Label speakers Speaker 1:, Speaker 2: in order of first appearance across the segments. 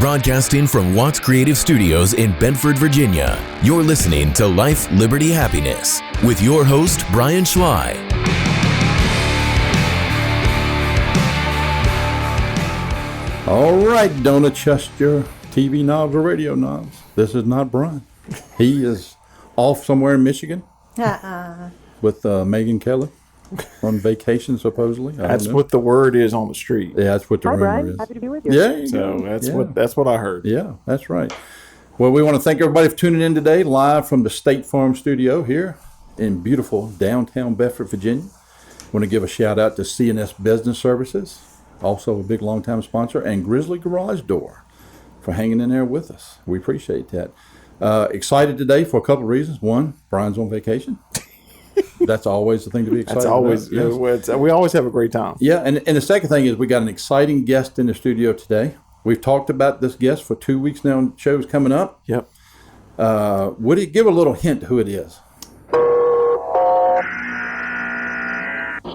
Speaker 1: Broadcasting from Watts Creative Studios in Bedford, Virginia, you're listening to Life, Liberty, Happiness with your host, Brian Schley.
Speaker 2: All right, don't adjust your TV knobs or radio knobs. This is not Brian. He is off somewhere in Michigan with Megan Kelly on vacation, supposedly.
Speaker 3: That's what the word is on the street.
Speaker 2: Yeah, that's what the rumor
Speaker 4: Brian.
Speaker 2: is.
Speaker 4: Happy to be with you.
Speaker 2: Yeah,
Speaker 3: So that's what I heard.
Speaker 2: Yeah, that's right. Well, we want to thank everybody for tuning in today, live from the State Farm studio here in beautiful downtown Bedford, Virginia. Want to give a shout out to CNS Business Services, also a big longtime sponsor, and Grizzly Garage Door for hanging in there with us. We appreciate that. Excited today for a couple of reasons. One, Brian's on vacation. That's always the thing to be excited
Speaker 3: That's always
Speaker 2: about. Yes.
Speaker 3: we always have a great time.
Speaker 2: Yeah, and the second thing is we got an exciting guest in the studio today. We've talked about this guest for 2 weeks now, and shows coming up.
Speaker 3: Yep.
Speaker 2: Would you give a little hint who it is?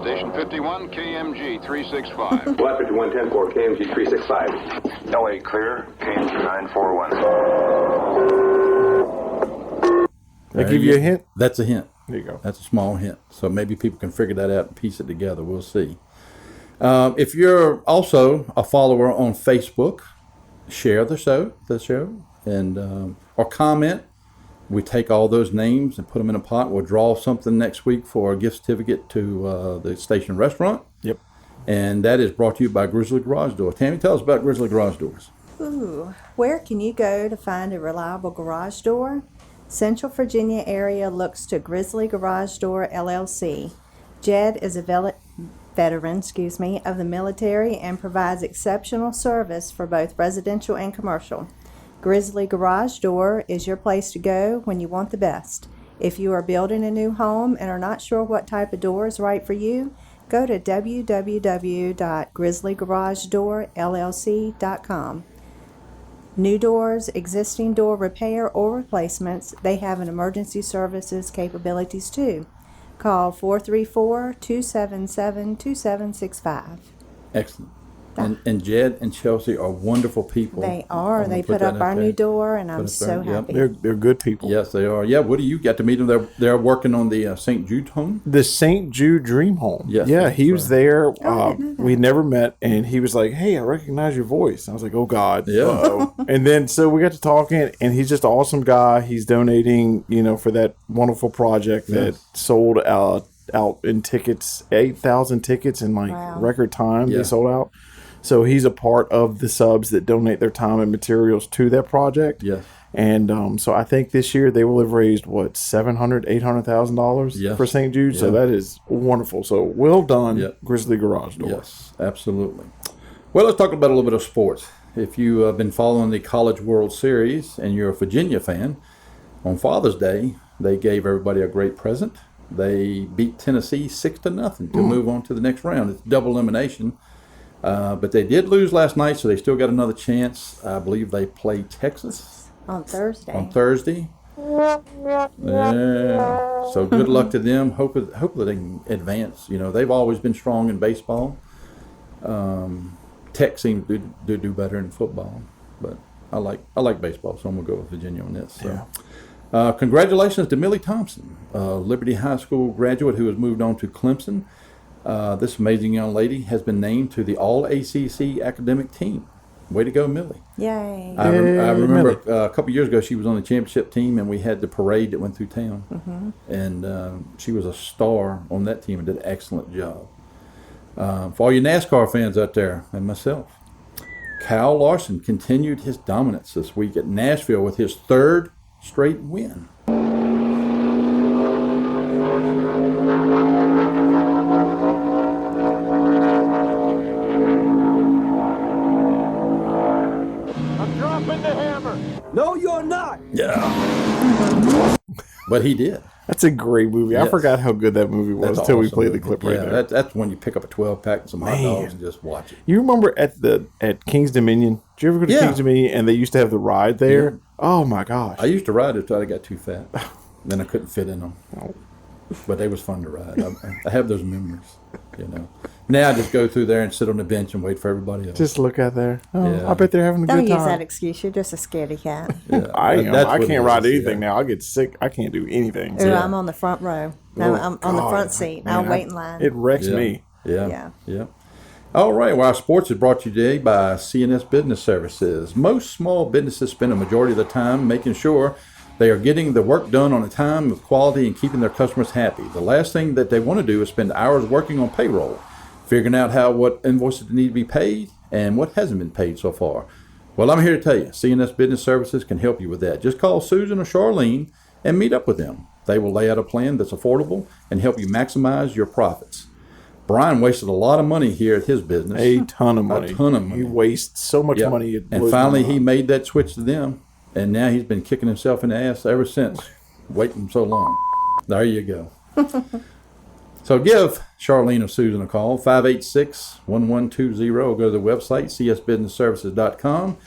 Speaker 5: Station 51, KMG 365.
Speaker 6: Black 5110 for KMG 365.
Speaker 5: LA clear, KMG 941.
Speaker 3: I give you a hint.
Speaker 2: That's a hint.
Speaker 3: There you go.
Speaker 2: That's a small hint. So maybe people can figure that out and piece it together. We'll see. If you're also a follower on Facebook, share the show, and or comment. We take all those names and put them in a pot. We'll draw something next week for a gift certificate to the station restaurant.
Speaker 3: Yep.
Speaker 2: And that is brought to you by Grizzly Garage Door. Tammy, tell us about Grizzly Garage Doors.
Speaker 7: Ooh, where can you go to find a reliable garage door? Central Virginia area looks to Grizzly Garage Door LLC. Jed is a veteran of the military and provides exceptional service for both residential and commercial. Grizzly Garage Door is your place to go when you want the best. If you are building a new home and are not sure what type of door is right for you, go to www.grizzlygaragedoorllc.com. New doors, existing door repair or replacements, they have an emergency services capabilities too. Call 434-277-2765.
Speaker 2: Excellent. And Jed and Chelsea are wonderful people.
Speaker 7: They are. They put up our new door, and I'm so happy.
Speaker 3: They're good people.
Speaker 2: Yes, they are. Yeah, Woody, you got to meet them. They're working on the St. Jude home.
Speaker 3: The St. Jude Dream Home.
Speaker 2: Yes,
Speaker 3: Yeah, he was there.
Speaker 7: I didn't know
Speaker 3: We
Speaker 7: that.
Speaker 3: never met, and he was like, "Hey, I recognize your voice." I was like, "Oh God."
Speaker 2: Yeah.
Speaker 3: Uh-oh. And then so we got to talking, and he's just an awesome guy. He's donating, for that wonderful project that sold out in tickets, 8,000 tickets in
Speaker 7: Wow.
Speaker 3: record time.
Speaker 2: Yeah.
Speaker 3: They sold out. So he's a part of the subs that donate their time and materials to that project.
Speaker 2: Yes.
Speaker 3: And so I think this year they will have raised $800,000
Speaker 2: Yes.
Speaker 3: for St. Jude. So
Speaker 2: Yeah.
Speaker 3: that is wonderful. So well done,
Speaker 2: Yep.
Speaker 3: Grizzly Garage Door.
Speaker 2: Yes, absolutely. Well, let's talk about a little bit of sports. If you have been following the College World Series and you're a Virginia fan, on Father's Day, they gave everybody a great present. They beat Tennessee 6-0 to move on to the next round. It's double elimination. But they did lose last night, so they still got another chance. I believe they play Texas
Speaker 7: On Thursday.
Speaker 2: on Thursday. Yeah. So good luck to them. Hope that they can advance. They've always been strong in baseball. Tech seems to do better in football, but I like baseball, so I'm gonna go with Virginia on this. So. Congratulations to Millie Thompson, Liberty High School graduate who has moved on to Clemson. This amazing young lady has been named to the All-ACC academic team. Way to go, Millie.
Speaker 7: Yay.
Speaker 2: I remember
Speaker 3: Millie.
Speaker 2: a couple years ago she was on the championship team, and we had the parade that went through town. And she was a star on that team and did an excellent job. For all you NASCAR fans out there, and myself, Kyle Larson continued his dominance this week at Nashville with his third straight win.
Speaker 4: No, you're not.
Speaker 2: Yeah. But he did.
Speaker 3: That's a great movie. I
Speaker 2: Yes.
Speaker 3: forgot how good that movie was
Speaker 2: That's
Speaker 3: until we
Speaker 2: awesome
Speaker 3: played the
Speaker 2: movie.
Speaker 3: clip right
Speaker 2: Yeah,
Speaker 3: there.
Speaker 2: that's when you pick up a 12-pack and some hot dogs and just watch it.
Speaker 3: You remember at King's Dominion? Did you ever go to
Speaker 2: Yeah.
Speaker 3: King's Dominion and they used to have the ride there?
Speaker 2: Yeah.
Speaker 3: Oh my gosh.
Speaker 2: I used to ride it until I got too fat. Then I couldn't fit in them. But they was fun to ride. I have those memories, Now I just go through there and sit on the bench and wait for everybody else.
Speaker 3: Just look out there. Oh,
Speaker 2: Yeah.
Speaker 3: I bet they're having a
Speaker 7: Don't
Speaker 3: good
Speaker 7: use
Speaker 3: time.
Speaker 7: that excuse. You're just a scaredy cat.
Speaker 2: Yeah,
Speaker 3: I am.
Speaker 2: that's
Speaker 3: I
Speaker 2: what it
Speaker 3: can't ride
Speaker 2: is,
Speaker 3: anything
Speaker 2: yeah.
Speaker 3: now. I get sick. I can't do anything.
Speaker 7: Ooh, I'm on the front row. I'm on the
Speaker 3: God.
Speaker 7: front seat.
Speaker 3: Man,
Speaker 7: I'll wait in line.
Speaker 3: It wrecks
Speaker 2: Yeah.
Speaker 3: me.
Speaker 2: Yeah.
Speaker 7: Yeah.
Speaker 2: Yeah. All right. Well, our sports is brought to you today by CNS Business Services. Most small businesses spend a majority of the time making sure they are getting the work done on a time with quality and keeping their customers happy. The last thing that they want to do is spend hours working on payroll, figuring out what invoices need to be paid and what hasn't been paid so far. Well, I'm here to tell you, CNS Business Services can help you with that. Just call Susan or Charlene and meet up with them. They will lay out a plan that's affordable and help you maximize your profits. Brian wasted a lot of money here at his business.
Speaker 3: A ton of money.
Speaker 2: A ton of money.
Speaker 3: He wastes so much
Speaker 2: Yep.
Speaker 3: money. It
Speaker 2: And
Speaker 3: blows
Speaker 2: finally,
Speaker 3: my
Speaker 2: he
Speaker 3: mind.
Speaker 2: made that switch to them, and now he's been kicking himself in the ass ever since, waiting so long. There you go. So give Charlene or Susan a call, 586-1120, or go to the website, csbusinessservices.com.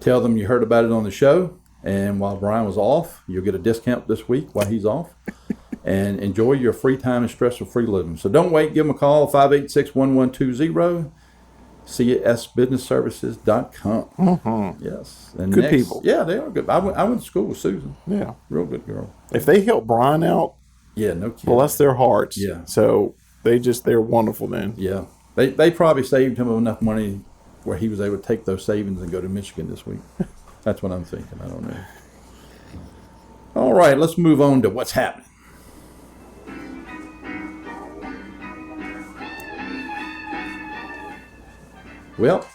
Speaker 2: Tell them you heard about it on the show, and while Brian was off, you'll get a discount this week while he's off. And enjoy your free time and stress-free living. So don't wait. Give them a call, 586-1120, csbusinessservices.com. Mm-hmm. Yes. And
Speaker 3: Good people.
Speaker 2: Yeah, they are good. I went to school with Susan.
Speaker 3: Yeah.
Speaker 2: Real good girl.
Speaker 3: If they help Brian out,
Speaker 2: Yeah, no kidding.
Speaker 3: bless their hearts.
Speaker 2: Yeah.
Speaker 3: So they're wonderful then.
Speaker 2: Yeah. They probably saved him enough money where he was able to take those savings and go to Michigan this week. That's what I'm thinking. I don't know. All right, let's move on to what's happening. Well,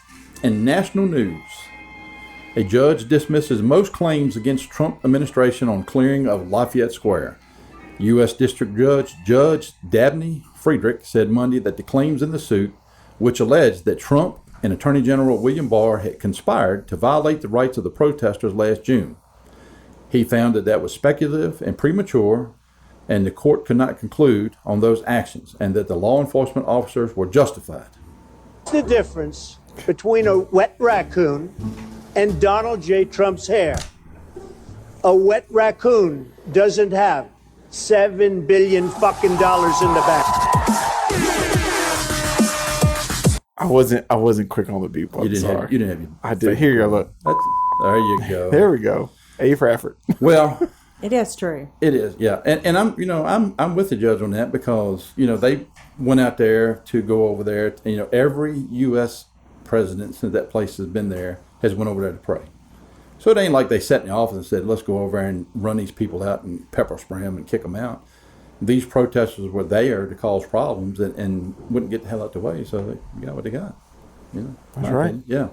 Speaker 2: in national news, a judge dismisses most claims against Trump administration on clearing of Lafayette Square. U.S. District Judge Dabney Friedrich said Monday that the claims in the suit, which alleged that Trump and Attorney General William Barr had conspired to violate the rights of the protesters last June. He found that was speculative and premature, and the court could not conclude on those actions, and that the law enforcement officers were justified.
Speaker 8: What's the difference between a wet raccoon and Donald J. Trump's hair? A wet raccoon doesn't have $7 billion fucking dollars in the bank.
Speaker 3: I wasn't quick on the beat. I'm sorry.
Speaker 2: You didn't have your.
Speaker 3: I did. Here you go. Look.
Speaker 2: There you go.
Speaker 3: There we go. A for effort.
Speaker 2: Well,
Speaker 7: It is true.
Speaker 2: it is, yeah, and I'm with the judge on that because they went out there to go over there. Every U.S. president since that place has been there has went over there to pray. So it ain't like they sat in the office and said, "Let's go over and run these people out and pepper spray them and kick them out." These protesters were there to cause problems and wouldn't get the hell out the way, so they got what they got.
Speaker 3: That's right.
Speaker 2: opinion. Yeah.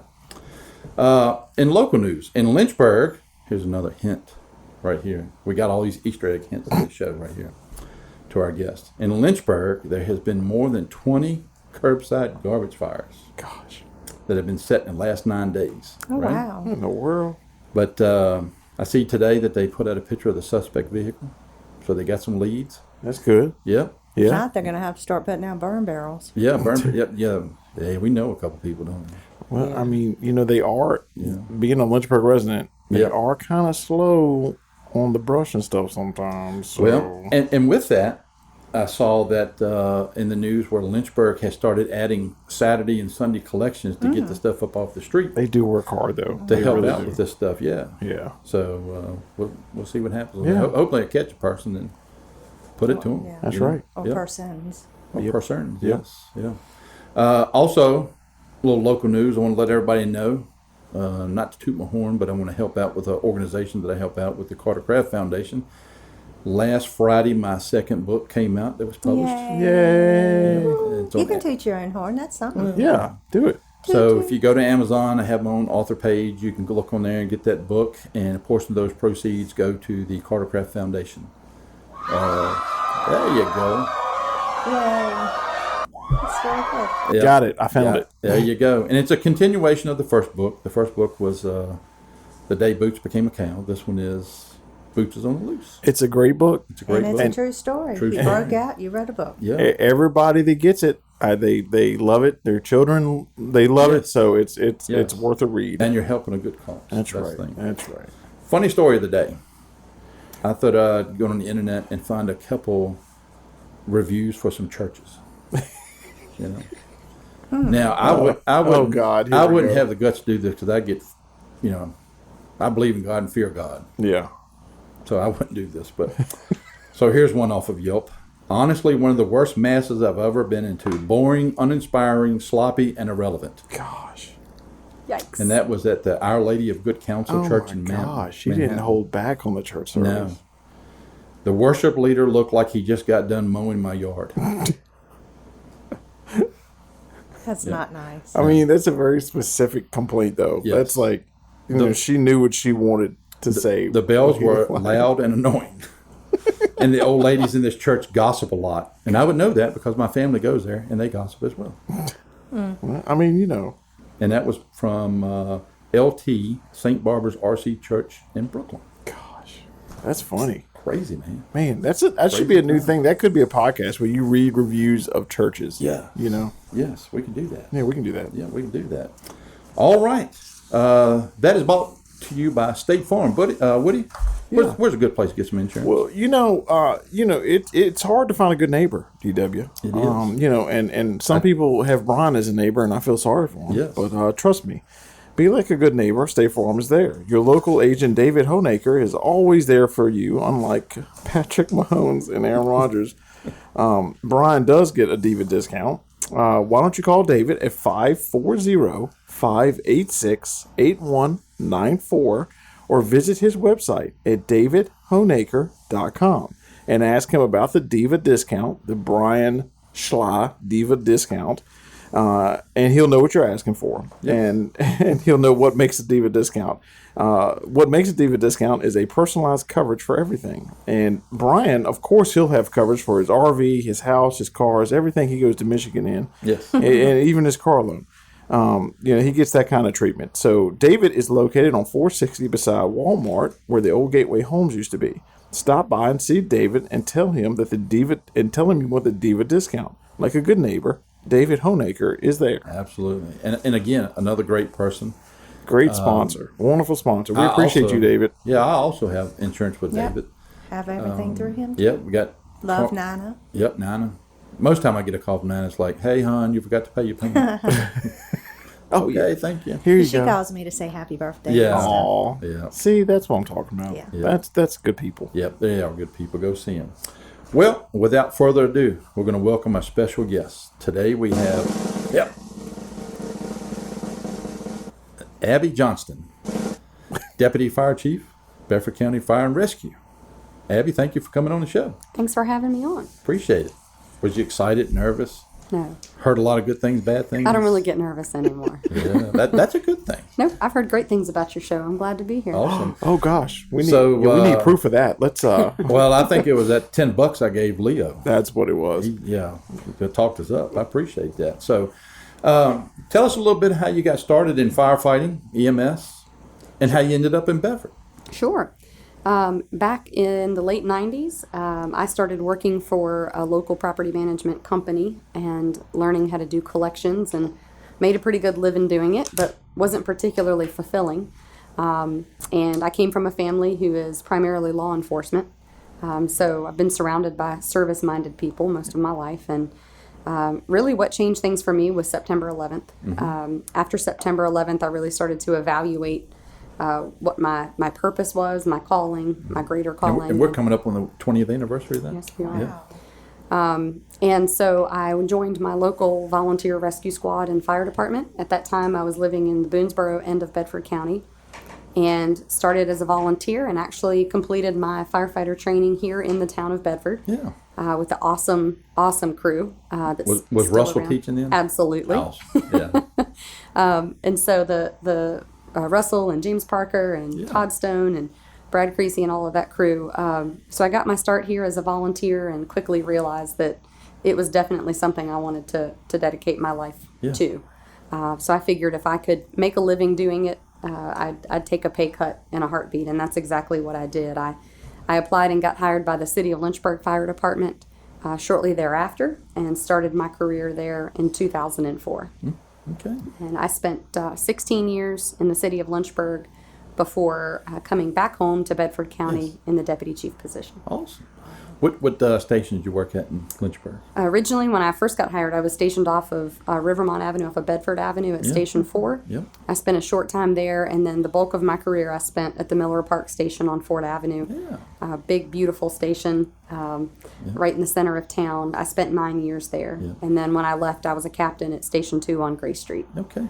Speaker 2: In local news, in Lynchburg, here's another hint right here. We got all these Easter egg hints on the show right here to our guest. In Lynchburg, there has been more than 20 curbside garbage fires
Speaker 3: Gosh.
Speaker 2: that have been set in the last 9 days.
Speaker 7: Oh,
Speaker 2: right?
Speaker 7: wow.
Speaker 3: What in the world?
Speaker 2: But I see today that they put out a picture of the suspect vehicle, so they got some leads.
Speaker 3: That's good.
Speaker 2: Yep.
Speaker 3: Yeah.
Speaker 7: Not, they're going to have to start putting out burn barrels.
Speaker 2: Yeah, yeah. Yeah, we know a couple people, don't we?
Speaker 3: Well, I mean, they are, being a Lynchburg resident, they
Speaker 2: Yeah.
Speaker 3: are kind of slow on the brush and stuff sometimes. So.
Speaker 2: Well, and with that, I saw that in the news where Lynchburg has started adding Saturday and Sunday collections to get the stuff up off the street
Speaker 3: they do work hard, though.
Speaker 2: to
Speaker 3: They
Speaker 2: help
Speaker 3: really
Speaker 2: out
Speaker 3: do.
Speaker 2: with this stuff. Yeah.
Speaker 3: Yeah.
Speaker 2: So we'll see what happens.
Speaker 3: Yeah.
Speaker 2: Hopefully, I catch a person and put it to them.
Speaker 7: Yeah.
Speaker 3: That's right.
Speaker 7: Or
Speaker 2: Yep.
Speaker 7: persons.
Speaker 2: Persons,
Speaker 3: Yep.
Speaker 2: yes. Yeah. Also, a little local news. I want to let everybody know. Not to toot my horn, but I want to help out with an organization that I help out with, the Carter Craft Foundation. Last Friday, my second book came out that was published.
Speaker 3: Yay.
Speaker 2: It's
Speaker 7: You
Speaker 2: on
Speaker 7: can toot your own horn. That's something.
Speaker 3: Yeah. Do it.
Speaker 2: So if you go to Amazon, I have my own author page. You can go look on there and get that book, and a portion of those proceeds go to the Carter Craft Foundation. There you go.
Speaker 7: Yay. That's very good.
Speaker 2: Yeah.
Speaker 3: Got it. I found
Speaker 2: Yeah,
Speaker 3: it.
Speaker 2: there you go. And it's a continuation of the first book. The first book was The Day Boots Became a Cow. This one is Boots is on the Loose.
Speaker 3: It's a great book.
Speaker 2: It's a great
Speaker 7: And it's
Speaker 2: book.
Speaker 7: a true story.
Speaker 2: True
Speaker 7: You
Speaker 2: story.
Speaker 7: broke out, you wrote a book.
Speaker 2: Yeah.
Speaker 3: Everybody that gets it, they love it. Their children, they love it. So it's
Speaker 2: Yes.
Speaker 3: worth a read.
Speaker 2: And you're helping a good cause.
Speaker 3: That's
Speaker 2: the
Speaker 3: right.
Speaker 2: thing.
Speaker 3: That's right.
Speaker 2: Funny story of the day. I thought I'd go on the internet and find a couple reviews for some churches. Now, I wouldn't.
Speaker 3: oh, God, here
Speaker 2: I
Speaker 3: we
Speaker 2: wouldn't
Speaker 3: go.
Speaker 2: have the guts to do this because I get, I believe in God and fear God,
Speaker 3: Yeah.
Speaker 2: so I wouldn't do this. But so here's one off of Yelp. Honestly, one of the worst masses I've ever been into. Boring, uninspiring, sloppy, and irrelevant.
Speaker 3: Gosh.
Speaker 9: Yikes.
Speaker 2: And that was at the Our Lady of Good Counsel
Speaker 3: Oh,
Speaker 2: Church
Speaker 3: my
Speaker 2: in
Speaker 3: gosh. She
Speaker 2: Manhattan.
Speaker 3: didn't hold back on the church service.
Speaker 2: No. The worship leader looked like he just got done mowing my yard.
Speaker 7: That's not nice.
Speaker 3: I mean, that's a very specific complaint, though.
Speaker 2: Yes.
Speaker 3: That's like, she knew what she wanted to say.
Speaker 2: The bells were loud and annoying. And the old ladies in this church gossip a lot. And I would know that because my family goes there and they gossip as well.
Speaker 3: Well, I mean,
Speaker 2: And that was from LT, St. Barbara's RC Church in Brooklyn.
Speaker 3: Gosh, that's funny.
Speaker 2: Crazy, man.
Speaker 3: Man, that should be a new thing. That could be a podcast where you read reviews of churches.
Speaker 2: Yeah. Yes, we can do that.
Speaker 3: Yeah, we can do that.
Speaker 2: Yeah, we can do that. All right. That is brought to you by State Farm. Woody, where's a good place to get some insurance?
Speaker 3: Well, it's hard to find a good neighbor, DW.
Speaker 2: It is.
Speaker 3: And some people have Brian as a neighbor, and I feel sorry for him.
Speaker 2: Yes.
Speaker 3: But trust me, be like a good neighbor. State Farm is there. Your local agent, David Honaker, is always there for you, unlike Patrick Mahomes and Aaron Rodgers. Brian does get a Diva discount. Why don't you call David at 540-586-8194 or visit his website at davidhonaker.com and ask him about the Diva discount, the Brian Schley Diva discount, and he'll know what you're asking for, and he'll know what makes a Diva discount. What makes a Diva discount is a personalized coverage for everything. And Brian, of course, he'll have coverage for his RV, his house, his cars, everything he goes to Michigan in.
Speaker 2: Yes.
Speaker 3: and even his car loan. He gets that kind of treatment. So David is located on 460 beside Walmart, where the old Gateway Homes used to be. Stop by and see David and tell him you want the Diva discount. Like a good neighbor, David Honaker is there.
Speaker 2: Absolutely. And again, another great person.
Speaker 3: Great sponsor. Wonderful sponsor. We appreciate you, David.
Speaker 2: Yeah, I also have insurance with
Speaker 7: Yep.
Speaker 2: David.
Speaker 7: Have everything through him.
Speaker 2: Yep, we got...
Speaker 7: Love Nina.
Speaker 2: Yep, Nina. Most time I get a call from Nina, it's like, hey, hon, you forgot to pay your payment. Okay, thank you.
Speaker 3: Here you
Speaker 7: She
Speaker 3: go.
Speaker 7: calls me to say happy birthday.
Speaker 2: Yeah.
Speaker 7: and stuff.
Speaker 3: Aw.
Speaker 2: Yeah.
Speaker 3: See, that's what I'm talking about.
Speaker 7: Yeah.
Speaker 2: Yeah.
Speaker 3: That's good people.
Speaker 2: Yep, they are good people. Go see them. Well, without further ado, we're going to welcome our special guest. Today we have, Abby Johnston, Deputy Fire Chief, Bedford County Fire and Rescue. Abby, thank you for coming on the show.
Speaker 9: Thanks for having me on.
Speaker 2: Appreciate it. Was you excited, nervous?
Speaker 9: No,
Speaker 2: Heard a lot of good things, bad things?
Speaker 9: I don't really get nervous anymore.
Speaker 2: Yeah, that's a good thing.
Speaker 9: Nope, I've heard great things about your show. I'm glad to be here.
Speaker 2: Awesome.
Speaker 3: Oh gosh, we need
Speaker 2: So,
Speaker 3: we need proof of that. Let's.
Speaker 2: Well, I think it was that $10 I gave Leo.
Speaker 3: That's what it was.
Speaker 2: Yeah, that talked us up. I appreciate that. So, tell us a little bit how you got started in firefighting, EMS, and how you ended up in Bedford.
Speaker 9: Sure. Back in the late 90s, I started working for a local property management company and learning how to do collections, and made a pretty good living doing it, but wasn't particularly fulfilling. And I came from a family who is primarily law enforcement. So I've been surrounded by service-minded people most of my life. And really what changed things for me was September 11th. After September 11th, I really started to evaluate what my purpose was, my calling, my greater calling.
Speaker 2: And we're coming up on the 20th anniversary of that.
Speaker 9: Yes, we are.
Speaker 2: Yeah.
Speaker 9: And so I joined my local volunteer rescue squad and fire department. At that time, I was living in the Boonesboro end of Bedford County, and started as a volunteer and actually completed my firefighter training here in the town of Bedford.
Speaker 2: Yeah.
Speaker 9: With the awesome crew. That's
Speaker 2: Was
Speaker 9: still
Speaker 2: Russell
Speaker 9: around.
Speaker 2: teaching then?
Speaker 9: Absolutely.
Speaker 2: Awesome. Yeah.
Speaker 9: And so the Russell and James Parker and Todd Stone and Brad Creasy and all of that crew. So I got my start here as a volunteer and quickly realized that it was definitely something I wanted to dedicate my life to. So I figured if I could make a living doing it, I'd take a pay cut in a heartbeat, and that's exactly what I did. I applied and got hired by the City of Lynchburg Fire Department shortly thereafter, and started my career there in 2004.
Speaker 2: Okay.
Speaker 9: And I spent 16 years in the City of Lynchburg before coming back home to Bedford County in the deputy chief position.
Speaker 2: Awesome. What station did you work at in Lynchburg?
Speaker 9: Originally, when I first got hired, I was stationed off of Rivermont Avenue, off of Bedford Avenue at Station 4.
Speaker 2: Yep.
Speaker 9: I spent a short time there, and then the bulk of my career I spent at the Miller Park Station on Ford Avenue.
Speaker 2: Yeah.
Speaker 9: Big, beautiful station right in the center of town. I spent 9 years there.
Speaker 2: Yeah.
Speaker 9: And then when I left, I was a captain at Station 2 on Gray Street.
Speaker 2: Okay.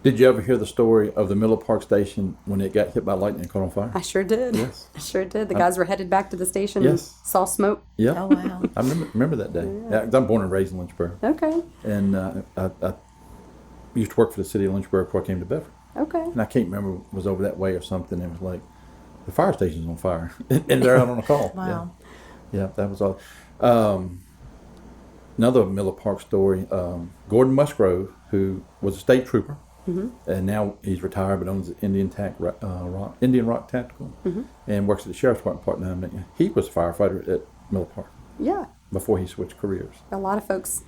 Speaker 2: Did you ever hear the story of the Miller Park Station when it got hit by lightning and caught on fire?
Speaker 9: I sure did.
Speaker 2: Yes.
Speaker 9: I sure did. The guys were headed back to the station
Speaker 2: Yes.
Speaker 9: and saw smoke.
Speaker 2: Yeah.
Speaker 7: Oh, wow.
Speaker 2: I remember that day. Yeah, 'cause I'm born and raised in Lynchburg.
Speaker 9: Okay.
Speaker 2: And I used to work for the city of Lynchburg before I came to Bedford.
Speaker 9: Okay.
Speaker 2: And I can't remember, it was over that way or something. It was like, the fire station's on fire. And they're out on a call.
Speaker 7: Wow.
Speaker 2: Yeah, that was all. Another Miller Park story, Gordon Musgrove, who was a state trooper, and now he's retired but owns Indian Rock Tactical, and works at the Sheriff's Department part-time. He was a firefighter at Miller Park
Speaker 9: Yeah.
Speaker 2: before he switched careers.
Speaker 9: A lot of folks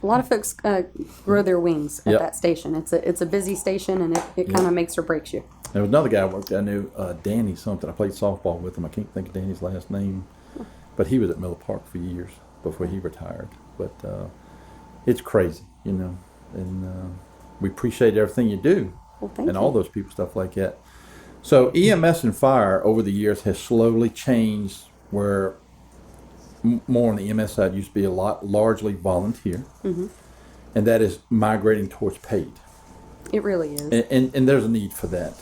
Speaker 9: grow their wings at
Speaker 2: Yep.
Speaker 9: that station. It's a busy station, and it kind of makes or breaks you.
Speaker 2: There was another guy I worked at, I knew, Danny something. I played softball with him. I can't think of Danny's last name, but he was at Miller Park for years before he retired. But it's crazy, and we appreciate everything you do,
Speaker 9: Well, thank
Speaker 2: and
Speaker 9: you.
Speaker 2: all those people, stuff like that. So EMS and fire over the years has slowly changed where more on the EMS side used to be a lot largely volunteer, and that is migrating towards paid.
Speaker 9: It really is.
Speaker 2: And there's a need for that.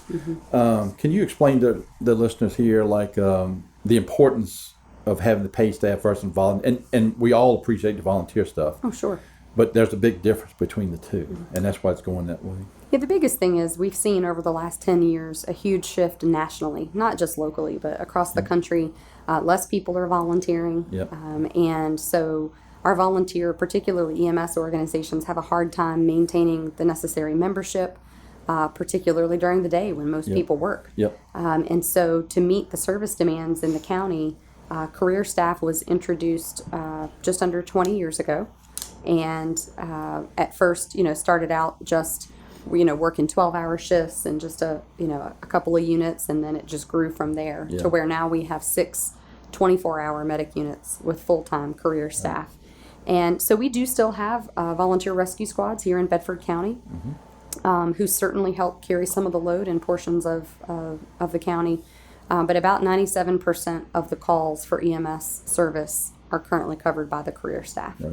Speaker 2: Can you explain to the listeners here, like the importance of having the paid staff versus volunteer? And we all appreciate the volunteer stuff,
Speaker 9: Oh, sure.
Speaker 2: but there's a big difference between the two, and that's why it's going that way.
Speaker 9: Yeah, the biggest thing is we've seen over the last 10 years a huge shift nationally, not just locally, but across the country. Less people are volunteering.
Speaker 2: Yep.
Speaker 9: And so our volunteer, particularly EMS organizations, have a hard time maintaining the necessary membership, particularly during the day when most people work.
Speaker 2: Yep.
Speaker 9: And so to meet the service demands in the county, career staff was introduced just under 20 years ago. And at first, started out just, working 12-hour shifts and just a couple of units, and then it just grew from there
Speaker 2: Yeah.
Speaker 9: to where now we have 6 24-hour medic units with full-time career staff. And so we do still have volunteer rescue squads here in Bedford County, who certainly help carry some of the load in portions of the county. But about 97% of the calls for EMS service are currently covered by the career staff.
Speaker 2: Right.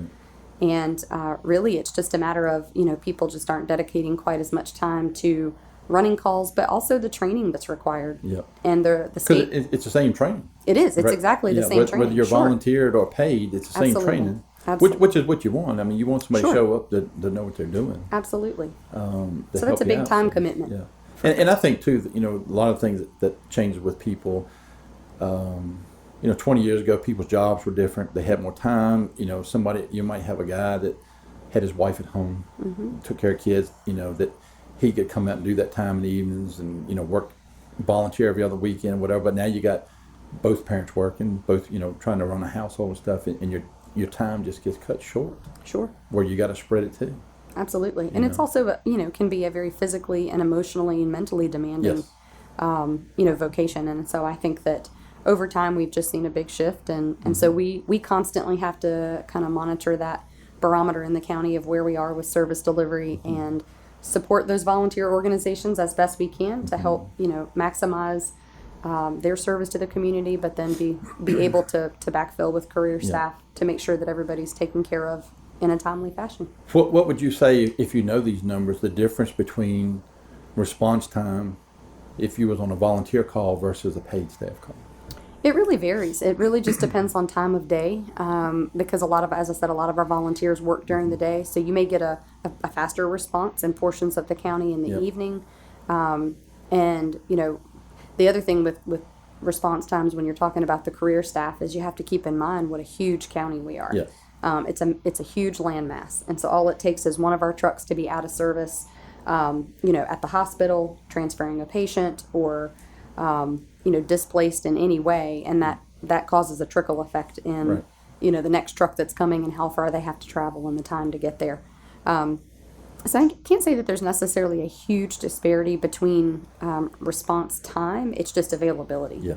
Speaker 9: And really, it's just a matter of, people just aren't dedicating quite as much time to running calls, but also the training that's required.
Speaker 2: Yep.
Speaker 9: And the
Speaker 2: Because
Speaker 9: state,
Speaker 2: it's the same training.
Speaker 9: it is. It's
Speaker 2: Right.
Speaker 9: exactly the
Speaker 2: Yeah,
Speaker 9: same
Speaker 2: whether,
Speaker 9: training.
Speaker 2: Whether you're
Speaker 9: Sure.
Speaker 2: volunteered or paid, it's the same
Speaker 9: Absolutely.
Speaker 2: training.
Speaker 9: Absolutely.
Speaker 2: Which is what you want. I mean, you want somebody
Speaker 9: Sure.
Speaker 2: to show up to know what they're doing.
Speaker 9: Absolutely.
Speaker 2: to
Speaker 9: So that's
Speaker 2: help
Speaker 9: a
Speaker 2: you
Speaker 9: big
Speaker 2: out.
Speaker 9: time
Speaker 2: So,
Speaker 9: commitment.
Speaker 2: Yeah, and I think too that a lot of things that changes with people. 20 years ago, people's jobs were different. They had more time. You might have a guy that had his wife at home, took care of kids. That he could come out and do that time in the evenings and work volunteer every other weekend, whatever. But now you got both parents working, both trying to run a household and stuff, and your time just gets cut short.
Speaker 9: Sure.
Speaker 2: Where you got to spread it too.
Speaker 9: Absolutely. And it's also, can be a very physically and emotionally and mentally demanding,
Speaker 2: Yes.
Speaker 9: vocation. And so I think that over time we've just seen a big shift. And so we constantly have to kind of monitor that barometer in the county of where we are with service delivery and support those volunteer organizations as best we can to help, maximize their service to the community, but then be able to backfill with career staff to make sure that everybody's taken care of in a timely fashion.
Speaker 2: What would you say, if you know these numbers, the difference between response time if you was on a volunteer call versus a paid staff call?
Speaker 9: It really varies. It really just depends on time of day, because as I said, a lot of our volunteers work during the day, so you may get a faster response in portions of the county in the
Speaker 2: Yep.
Speaker 9: evening. And the other thing with response times when you're talking about the career staff is you have to keep in mind what a huge county we are.
Speaker 2: Yes.
Speaker 9: It's a huge landmass, and so all it takes is one of our trucks to be out of service, at the hospital, transferring a patient, or displaced in any way, and that causes a trickle effect in
Speaker 2: Right.
Speaker 9: the next truck that's coming and how far they have to travel and the time to get there. So I can't say that there's necessarily a huge disparity between response time. It's just availability.
Speaker 2: Yeah.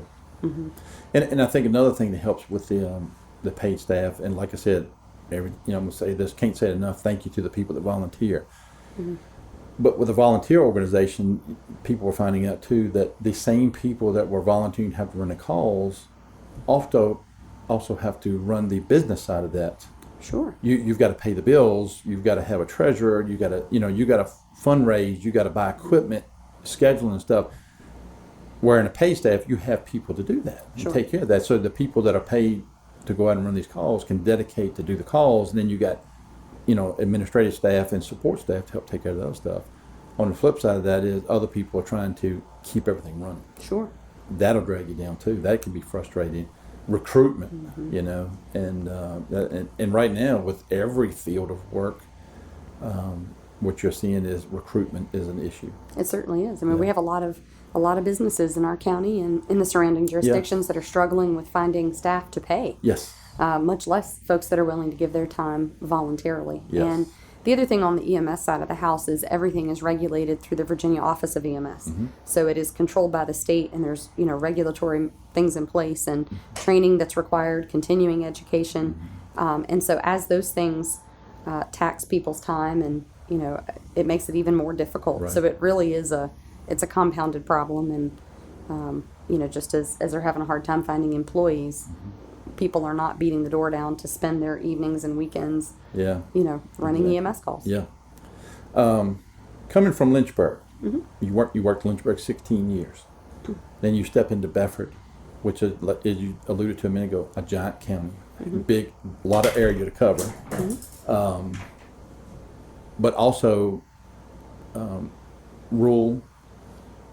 Speaker 2: And I think another thing that helps with the the paid staff. And like I said, I'm going to say this, can't say it enough, thank you to the people that volunteer. But with the volunteer organization, people were finding out too that the same people that were volunteering to have to run the calls also have to run the business side of that.
Speaker 9: Sure.
Speaker 2: You've got to pay the bills, you've got to have a treasurer, you got to fundraise, you got to buy equipment, scheduling and stuff. Where in a paid staff, you have people to do that and take care of that. So the people that are paid to go out and run these calls can dedicate to do the calls, and then you got administrative staff and support staff to help take care of those stuff. On the flip side of that is other people are trying to keep everything running.
Speaker 9: Sure. That'll
Speaker 2: drag you down too. That can be frustrating. Recruitment, and right now with every field of work, what you're seeing is recruitment is an issue.
Speaker 9: It certainly is. I mean, we have a lot of businesses in our county and in the surrounding jurisdictions that are struggling with finding staff to pay.
Speaker 2: Yes.
Speaker 9: Much less folks that are willing to give their time voluntarily.
Speaker 2: Yes.
Speaker 9: And the other thing on the EMS side of the house is everything is regulated through the Virginia Office of EMS. So it is controlled by the state, and there's regulatory things in place and training that's required, continuing education. And so as those things tax people's time, and it makes it even more difficult.
Speaker 2: Right.
Speaker 9: So it really is it's a compounded problem, and just as they're having a hard time finding employees, people are not beating the door down to spend their evenings and weekends, running EMS calls.
Speaker 2: Yeah. Coming from Lynchburg, you worked Lynchburg 16 years. Then you step into Bedford, which is, as you alluded to a minute ago, a giant county, big, a lot of area to cover, but also rural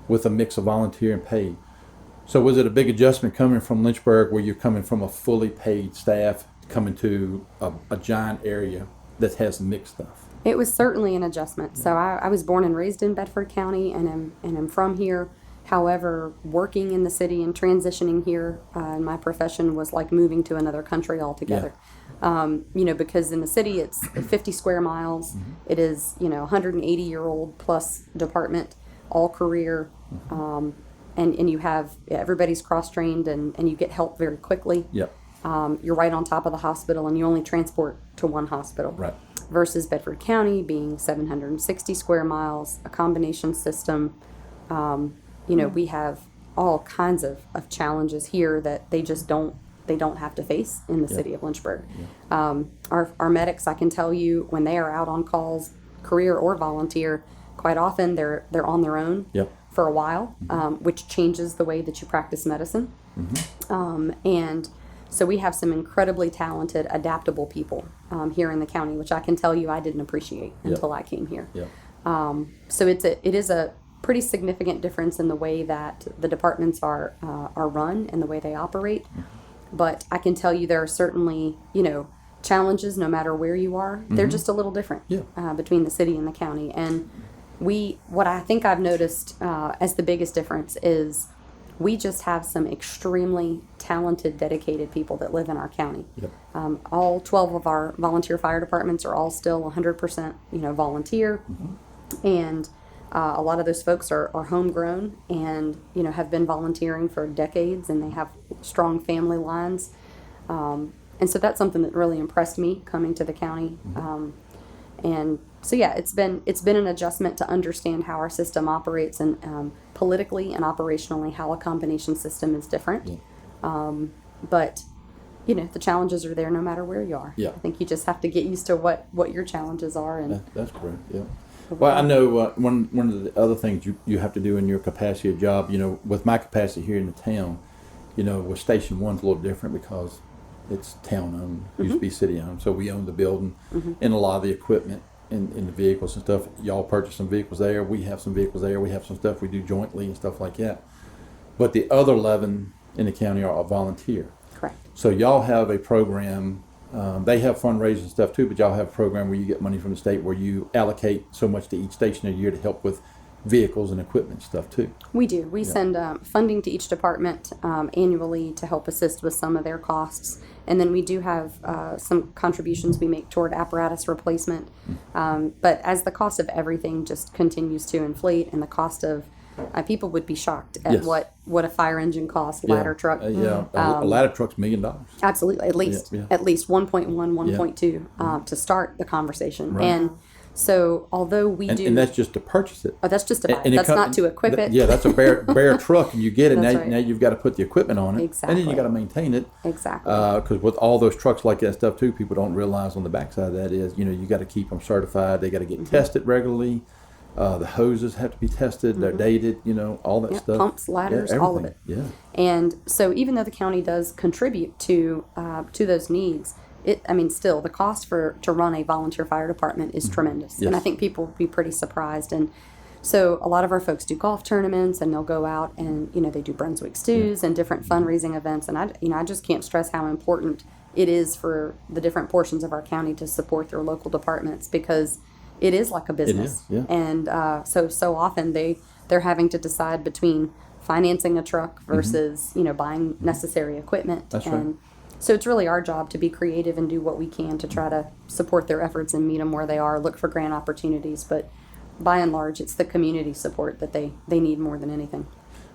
Speaker 2: with a mix of volunteer and paid. So was it a big adjustment coming from Lynchburg, where you're coming from a fully paid staff, coming to a giant area that has mixed stuff?
Speaker 9: It was certainly an adjustment. So I was born and raised in Bedford County, and I'm from here. However, working in the city and transitioning here in my profession was like moving to another country altogether. Because in the city it's 50 square miles. It is 180-year-old plus department, all career. And you have everybody's cross-trained, and you get help very quickly.
Speaker 2: Yep.
Speaker 9: You're right on top of the hospital, and you only transport to one hospital.
Speaker 2: Right.
Speaker 9: Versus Bedford County being 760 square miles, a combination system. We have all kinds of challenges here that they don't have to face in the city of Lynchburg. Our medics, I can tell you, when they are out on calls, career or volunteer, quite often they're on their own. For a while, which changes the way that you practice medicine. And so we have some incredibly talented, adaptable people here in the county, which I can tell you I didn't appreciate until I came here. So it is a pretty significant difference in the way that the departments are run and the way they operate. But I can tell you there are certainly, challenges no matter where you are. They're just a little different between the city and the county. And what I think I've noticed as the biggest difference is we just have some extremely talented, dedicated people that live in our county. All 12 of our volunteer fire departments are all still 100%, volunteer, and a lot of those folks are homegrown and have been volunteering for decades, and they have strong family lines, and so that's something that really impressed me coming to the county. And so it's been an adjustment to understand how our system operates, and politically and operationally how a combination system is different. But the challenges are there no matter where you are. I think you just have to get used to what your challenges are. And
Speaker 2: that's correct. Well, I know one of the other things you have to do in your capacity of job, with my capacity here in the town, with Station 1's a little different because it's town owned, used to be city owned, so we own the building and a lot of the equipment and the vehicles and stuff. Y'all purchase some vehicles there, we have some vehicles there, we have some stuff we do jointly and stuff like that. But the other 11 in the county are volunteer.
Speaker 9: Correct.
Speaker 2: So y'all have a program, they have fundraising stuff too, but y'all have a program where you get money from the state where you allocate so much to each station a year to help with vehicles and equipment stuff too.
Speaker 9: We do. We send funding to each department annually to help assist with some of their costs. And then we do have some contributions we make toward apparatus replacement. But as the cost of everything just continues to inflate, and the cost of People would be shocked at
Speaker 2: Yes.
Speaker 9: what a fire engine costs, ladder truck.
Speaker 2: Yeah, a ladder truck's $1 million.
Speaker 9: Absolutely, at least
Speaker 2: yeah.
Speaker 9: at least 1.1, 1.2 to start the conversation.
Speaker 2: Right.
Speaker 9: And so, although we do,
Speaker 2: And that's just to purchase it.
Speaker 9: oh, that's just about
Speaker 2: And
Speaker 9: it. That's
Speaker 2: come-
Speaker 9: not to equip it.
Speaker 2: Yeah, that's a bare truck, and you get it.
Speaker 9: That's
Speaker 2: Now,
Speaker 9: right.
Speaker 2: now you've got to put the equipment on it, and then
Speaker 9: Exactly.
Speaker 2: you got to maintain it.
Speaker 9: Exactly.
Speaker 2: Because with all those trucks like that stuff too, people don't realize on the backside of that is, you got to keep them certified. They got to get
Speaker 9: Mm-hmm.
Speaker 2: tested regularly. The hoses have to be tested. They're dated. All that
Speaker 9: Yeah,
Speaker 2: stuff.
Speaker 9: pumps, ladders,
Speaker 2: Yeah,
Speaker 9: all of
Speaker 2: everything.
Speaker 9: it.
Speaker 2: Yeah.
Speaker 9: And so, even though the county does contribute to those needs, still the cost to run a volunteer fire department is tremendous. And I
Speaker 2: Yes.
Speaker 9: think people will be pretty surprised. And so, a lot of our folks do golf tournaments, and they'll go out and they do Brunswick stews and different fundraising events. And I just can't stress how important it is for the different portions of our county to support their local departments, because it is like a business.
Speaker 2: yeah.
Speaker 9: And so often they're having to decide between financing a truck versus buying necessary equipment.
Speaker 2: That's
Speaker 9: and
Speaker 2: right.
Speaker 9: so it's really our job to be creative and do what we can to try to support their efforts and meet them where they are, look for grant opportunities. But by and large, it's the community support that they need more than anything.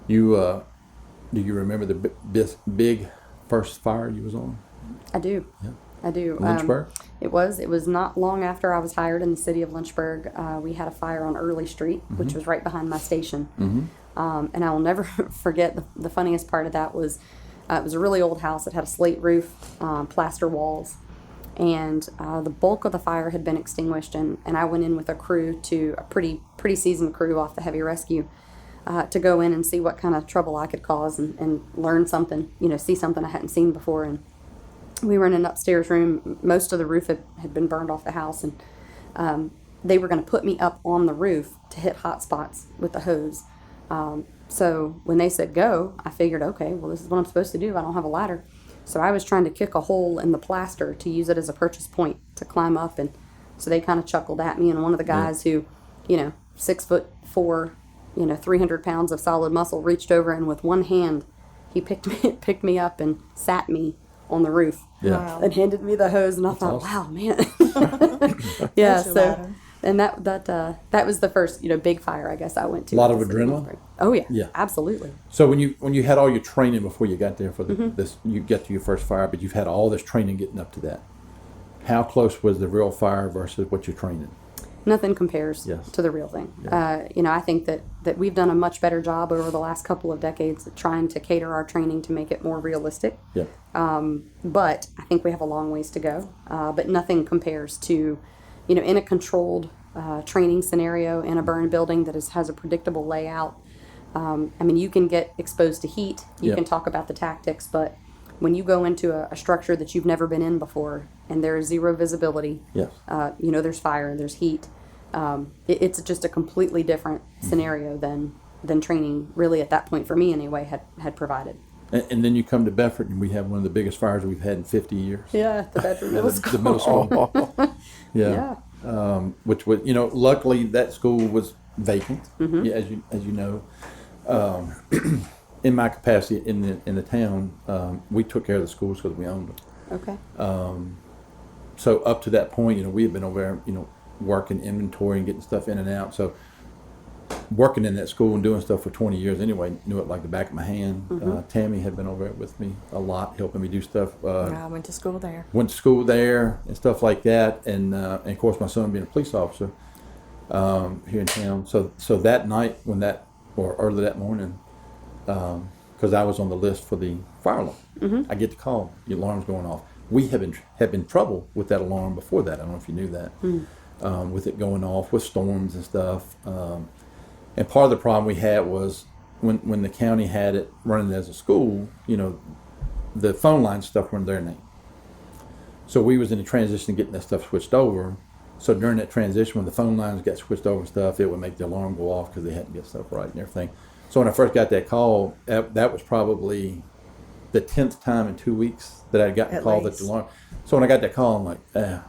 Speaker 2: You do you remember the big first fire you was on?
Speaker 9: I do.
Speaker 2: Yeah.
Speaker 9: I do.
Speaker 2: Lynchburg?
Speaker 9: It was not long after I was hired in the city of Lynchburg. We had a fire on Early Street, which was right behind my station. And I will never forget the funniest part of that was it was a really old house. It had a slate roof, plaster walls, and the bulk of the fire had been extinguished. And I went in with a crew, a pretty seasoned crew off the heavy rescue, to go in and see what kind of trouble I could cause and learn something, see something I hadn't seen before. And we were in an upstairs room. Most of the roof had been burned off the house, and they were going to put me up on the roof to hit hot spots with the hose. So when they said go, I figured, okay, well, this is what I'm supposed to do. I don't have a ladder. So I was trying to kick a hole in the plaster to use it as a purchase point to climb up. And so they kind of chuckled at me. And one of the guys who, 6'4", 300 pounds of solid muscle, reached over and with one hand, he picked me up and sat me on the roof.
Speaker 2: Yeah.
Speaker 7: Wow.
Speaker 9: And handed me the hose, and I thought,
Speaker 2: awesome.
Speaker 9: wow, man. Yeah,
Speaker 7: That's your
Speaker 9: so
Speaker 7: ladder.
Speaker 9: and that was the first big fire I guess I went to.
Speaker 2: A lot
Speaker 9: in
Speaker 2: of
Speaker 9: the city
Speaker 2: adrenaline?
Speaker 9: Lynchburg. Oh yeah,
Speaker 2: Yeah.
Speaker 9: absolutely.
Speaker 2: So when you had all your training before you got there for this, you get to your first fire, but you've had all this training getting up to that. How close was the real fire versus what you're training?
Speaker 9: Nothing compares
Speaker 2: Yes.
Speaker 9: to the real thing. I think that we've done a much better job over the last couple of decades at trying to cater our training to make it more realistic.
Speaker 2: Yeah.
Speaker 9: But I think we have a long ways to go. But nothing compares to, in a controlled training scenario in a burn building that has a predictable layout. You can get exposed to heat. You
Speaker 2: Yeah.
Speaker 9: can talk about the tactics, but when you go into a structure that you've never been in before and there is zero visibility,
Speaker 2: Yes.
Speaker 9: there's fire, there's heat. It's just a completely different scenario than training really at that point for me anyway had provided.
Speaker 2: And then you come to Bedford, and we have one of the biggest fires we've had in 50 years.
Speaker 9: Yeah, the Bedford Middle School.
Speaker 2: The middle school. Yeah. Which was, luckily that school was vacant, yeah, as you know. In my capacity in the town, we took care of the schools because we owned them.
Speaker 9: Okay.
Speaker 2: So up to that point, we had been over there, working inventory and getting stuff in and out. So working in that school and doing stuff for 20 years anyway, knew it like the back of my hand. Tammy had been over there with me a lot, helping me do stuff.
Speaker 7: I went to school there.
Speaker 2: Went to school there and stuff like that. And of course, my son being a police officer here in town. So that night or early that morning, because I was on the list for the fire alarm, I get the call, the alarm's going off. We have been trouble with that alarm before that. I don't know if you knew that. With it going off with storms and stuff. And part of the problem we had was when the county had it running as a school, the phone line stuff were in their name. So we was in the transition of getting that stuff switched over. So during that transition, when the phone lines got switched over and stuff, it would make the alarm go off because they hadn't get stuff right and everything. So when I first got that call, that was probably the 10th time in 2 weeks that I'd gotten a
Speaker 7: At
Speaker 2: call that
Speaker 7: least.
Speaker 2: the alarm. So when I got that call, I'm like,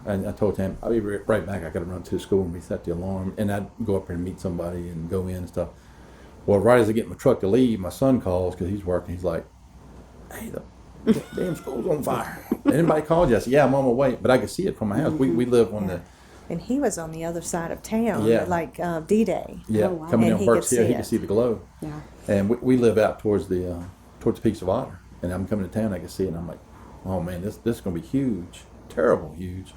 Speaker 2: and I told him, I'll be right back. I got to run to the school and reset the alarm. And I'd go up there and meet somebody and go in and stuff. Well, right as I get in my truck to leave, my son calls because he's working. He's like, hey, the damn school's on fire. Anybody called you? I said, yeah, I'm on my way. But I could see it from my house. We live on
Speaker 7: And he was on the other side of town,
Speaker 2: Yeah.
Speaker 7: like D-Day.
Speaker 2: Yeah,
Speaker 9: Oh, wow.
Speaker 2: coming
Speaker 7: And
Speaker 2: down
Speaker 7: he
Speaker 2: Burke's
Speaker 7: could
Speaker 2: Hill,
Speaker 7: see
Speaker 2: he could
Speaker 7: it.
Speaker 2: see the glow.
Speaker 9: Yeah.
Speaker 2: And we live out towards the Peaks of Otter, and I'm coming to town. I can see it, and I'm like, oh man, this is gonna be huge, terrible huge.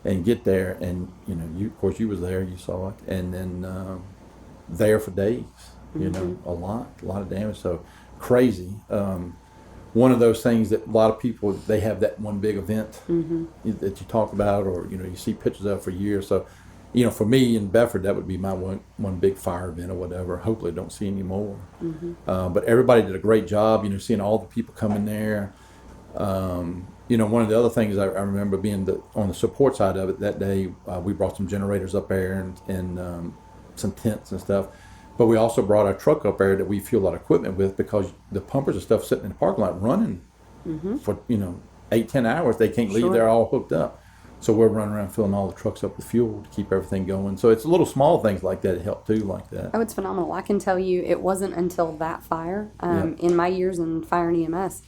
Speaker 2: And get there, and you of course you was there, you saw it, and then there for days. A lot of damage. So crazy. One of those things that a lot of people, they have that one big event that you talk about, or you see pictures of for years. So for me in Bedford, that would be my one big fire event or whatever. Hopefully don't see any more. But everybody did a great job, seeing all the people coming there. One of the other things I remember being on the support side of it that day, we brought some generators up there and some tents and stuff. But we also brought our truck up there that we fuel our equipment with, because the pumpers and stuff sitting in the parking lot running for 8-10 hours. They can't leave.
Speaker 9: Sure.
Speaker 2: They're all hooked up. So we're running around filling all the trucks up with fuel to keep everything going. So it's little small things like that help too, like that.
Speaker 9: Oh, it's phenomenal. I can tell you it wasn't until that fire,
Speaker 2: Yeah.
Speaker 9: in my years in fire and EMS,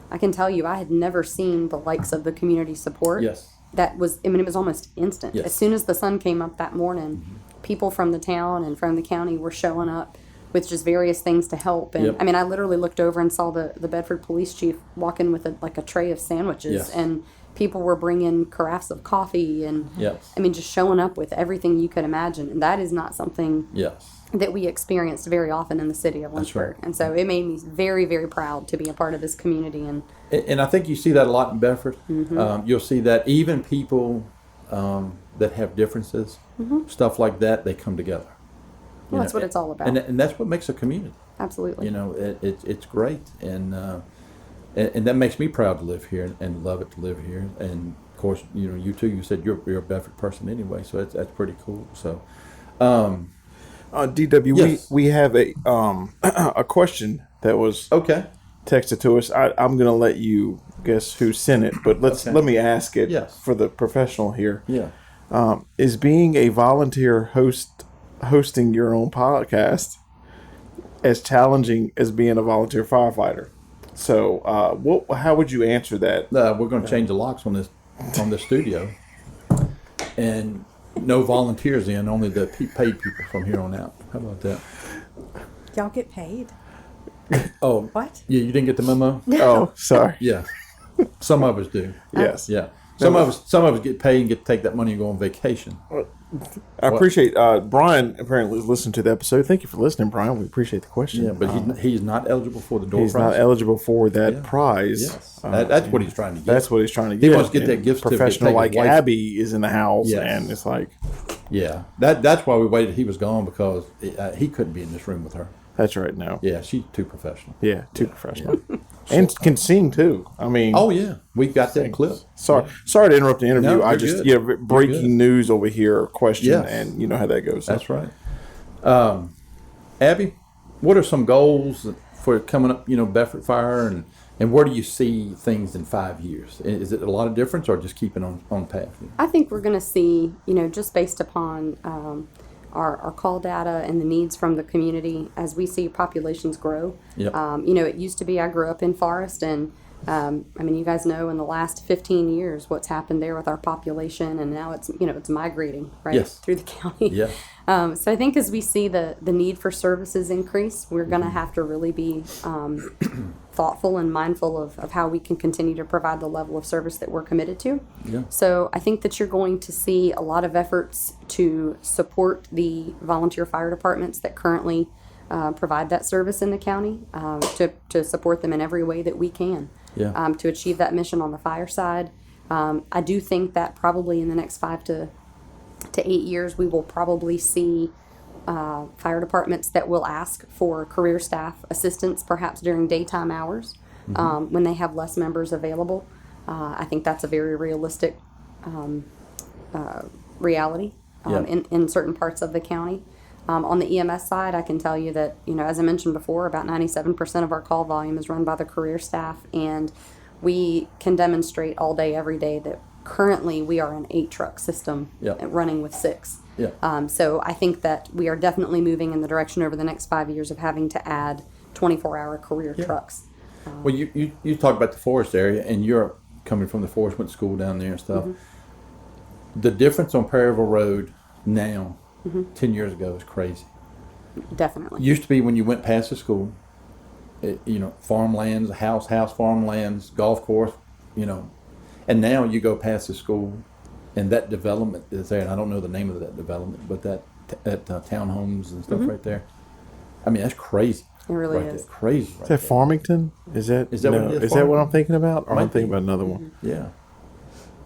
Speaker 9: I can tell you I had never seen the likes of the community support.
Speaker 2: Yes.
Speaker 9: That was, it was almost instant.
Speaker 2: Yes.
Speaker 9: As soon as the sun came up that morning, people from the town and from the county were showing up with just various things to help. And
Speaker 2: Yep.
Speaker 9: I literally looked over and saw the Bedford police chief walking with a tray of sandwiches,
Speaker 2: Yes.
Speaker 9: and people were bringing carafes of coffee, and
Speaker 2: Yes.
Speaker 9: just showing up with everything you could imagine. And that is not something
Speaker 2: Yes.
Speaker 9: that we experienced very often in the city of
Speaker 2: That's
Speaker 9: Lynchburg.
Speaker 2: right.
Speaker 9: And so it made me very, very proud to be a part of this community. And
Speaker 2: I think you see that a lot in Bedford. You'll see that even people that have differences, stuff like that, they come together.
Speaker 9: Well, that's what it's all about.
Speaker 2: And that's what makes a community.
Speaker 9: Absolutely.
Speaker 2: It's great, and that makes me proud to live here and love it to live here. And of course, you too. You said you're a Bedford person anyway, so that's pretty cool. So,
Speaker 3: DW,
Speaker 2: Yes.
Speaker 3: we have a a question that was
Speaker 2: okay,
Speaker 3: texted to us. I'm going to let you guess who sent it, but let me ask it
Speaker 2: Yes.
Speaker 3: for the professional here.
Speaker 2: yeah.
Speaker 3: Is being a volunteer hosting your own podcast as challenging as being a volunteer firefighter? So, how would you answer that?
Speaker 2: We're going to change the locks on this studio, and no volunteers in, only the paid people from here on out. How about that?
Speaker 7: Y'all get paid?
Speaker 2: Oh,
Speaker 7: What?
Speaker 2: yeah, you didn't get the memo?
Speaker 3: Oh, sorry.
Speaker 2: Yeah, some of us do.
Speaker 3: Yes.
Speaker 2: Yeah, some of us get paid and get to take that money and go on vacation.
Speaker 3: I appreciate Brian apparently listened to the episode. Thank you for listening, Brian. We appreciate the question.
Speaker 2: Yeah, but he's not eligible for the door
Speaker 3: he's
Speaker 2: prize.
Speaker 3: not eligible for that
Speaker 2: Yeah.
Speaker 3: prize.
Speaker 2: Yes, that's what he's trying to get.
Speaker 3: That's what he's trying to
Speaker 2: He
Speaker 3: get.
Speaker 2: wants to get that
Speaker 3: And
Speaker 2: gift certificate,
Speaker 3: professional
Speaker 2: take
Speaker 3: like
Speaker 2: his wife-
Speaker 3: Abby is in the house,
Speaker 2: Yes.
Speaker 3: and it's like
Speaker 2: Yeah, that's why we waited. He was gone because he couldn't be in this room with her.
Speaker 3: that's right now.
Speaker 2: Yeah, she's too professional.
Speaker 3: Yeah, too professional, and can sing too. I mean,
Speaker 2: Oh yeah, we got that clip.
Speaker 3: sorry to interrupt the interview.
Speaker 2: No,
Speaker 3: I
Speaker 2: you're
Speaker 3: just
Speaker 2: good.
Speaker 3: breaking
Speaker 2: You're good.
Speaker 3: news over here. Question,
Speaker 2: Yes.
Speaker 3: and you know how that goes.
Speaker 2: That's right. Abby, what are some goals for coming up? Bedford Fire, and where do you see things in 5 years? Is it a lot of difference, or just keeping on path?
Speaker 9: I think we're going to see, just based upon our call data and the needs from the community as we see populations grow.
Speaker 2: Yep.
Speaker 9: It used to be I grew up in Forest, and you guys know in the last 15 years what's happened there with our population, and now it's migrating right
Speaker 2: Yes.
Speaker 9: through the county.
Speaker 2: Yeah.
Speaker 9: So I think as we see the need for services increase, we're going to have to really be thoughtful and mindful of how we can continue to provide the level of service that we're committed to.
Speaker 2: Yeah.
Speaker 9: So I think that you're going to see a lot of efforts to support the volunteer fire departments that currently provide that service in the county, to support them in every way that we can.
Speaker 2: Yeah.
Speaker 9: To achieve that mission on the fire side. I do think that probably in the next 5 to 8 years, we will probably see fire departments that will ask for career staff assistance, perhaps during daytime hours, when they have less members available. I think that's a very realistic reality
Speaker 2: Yeah.
Speaker 9: in certain parts of the county. On the EMS side, I can tell you that, as I mentioned before, about 97% of our call volume is run by the career staff, and we can demonstrate all day, every day that currently we are an 8-truck system
Speaker 2: Yeah.
Speaker 9: running with 6.
Speaker 2: Yeah.
Speaker 9: So I think that we are definitely moving in the direction over the next 5 years of having to add 24-hour career trucks.
Speaker 2: Well, you talk about the Forest area, and you're coming from the Forest, went to school down there and stuff. The difference on Perryville Road now, 10 years ago, is crazy.
Speaker 9: Definitely.
Speaker 2: Used to be when you went past the school, farmlands, house, farmlands, golf course, and now you go past the school, and that development is there. And I don't know the name of that development, but that townhomes and stuff right there. I mean, that's crazy.
Speaker 9: It really
Speaker 2: right
Speaker 9: is.
Speaker 2: There. Crazy. Right
Speaker 3: Is that
Speaker 2: there.
Speaker 3: Farmington? Is that
Speaker 2: what it is,
Speaker 3: is that what
Speaker 2: Farmington?
Speaker 3: I'm thinking about? Or am I
Speaker 2: Might
Speaker 3: thinking
Speaker 2: be.
Speaker 3: about another one?
Speaker 2: Yeah.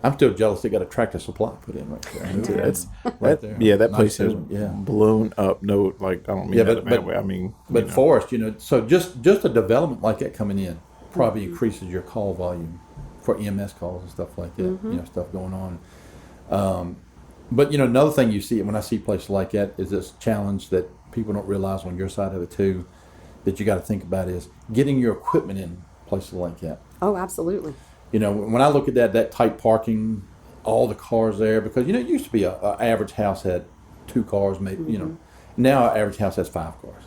Speaker 2: I'm still jealous they got a Tractor Supply put in right there.
Speaker 3: That's
Speaker 2: right there.
Speaker 3: that
Speaker 2: Nice
Speaker 3: place has
Speaker 2: building, yeah.
Speaker 3: blown up. No, like I don't mean that in a bad way. I mean,
Speaker 2: But Forrest, so just a development like that coming in probably increases your call volume for EMS calls and stuff like that. Stuff going on. But another thing you see when I see places like that is this challenge that people don't realize on your side of it too, that you got to think about is getting your equipment in places like that.
Speaker 9: Oh, absolutely.
Speaker 2: When I look at that tight parking, all the cars there, because it used to be a average house had 2 cars, maybe. Now our average house has 5 cars.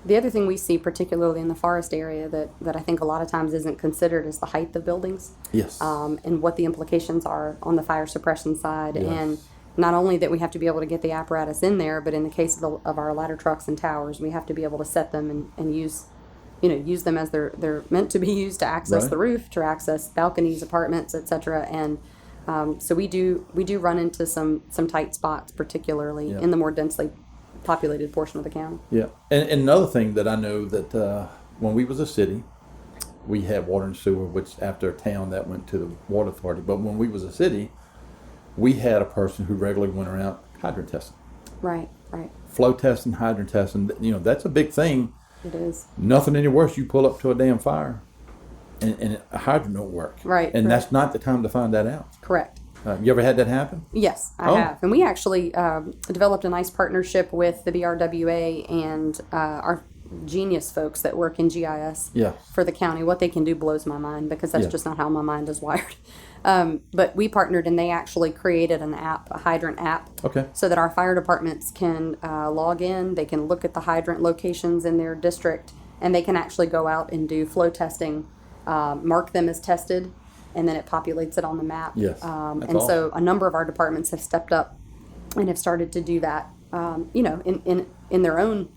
Speaker 9: The other thing we see, particularly in the forest area, that I think a lot of times isn't considered is the height of buildings.
Speaker 2: Yes.
Speaker 9: And what the implications are on the fire suppression side.
Speaker 2: Yes.
Speaker 9: And not only that we have to be able to get the apparatus in there, but in the case of our ladder trucks and towers, we have to be able to set them and use them as they're meant to be used to access
Speaker 2: Right.
Speaker 9: the roof, to access balconies, apartments, etc. And so we do run into some tight spots, particularly
Speaker 2: Yeah.
Speaker 9: in the more densely populated portion of the county.
Speaker 2: Yeah, and another thing that I know that when we was a city, we had water and sewer, which after a town that went to the water authority. But when we was a city, we had a person who regularly went around hydrant testing,
Speaker 9: Right.
Speaker 2: flow testing, hydrant testing. That's a big thing.
Speaker 9: It is.
Speaker 2: Nothing any worse. You pull up to a damn fire, and a hydrant don't work.
Speaker 9: Right,
Speaker 2: and
Speaker 9: correct.
Speaker 2: that's not the time to find that out.
Speaker 9: Correct.
Speaker 2: You ever had that happen?
Speaker 9: Yes, I
Speaker 2: Oh.
Speaker 9: have. And we actually developed a nice partnership with the BRWA and our Genius folks that work in GIS
Speaker 2: Yeah.
Speaker 9: for the county. What they can do blows my mind because that's
Speaker 2: Yeah.
Speaker 9: just not how my mind is wired. But we partnered and they actually created an app, a hydrant app,
Speaker 2: Okay.
Speaker 9: so that our fire departments can log in, they can look at the hydrant locations in their district, and they can actually go out and do flow testing, mark them as tested, and then it populates it on the map.
Speaker 2: Yes,
Speaker 9: And
Speaker 2: that's
Speaker 9: so a number of our departments have stepped up and have started to do that, in their own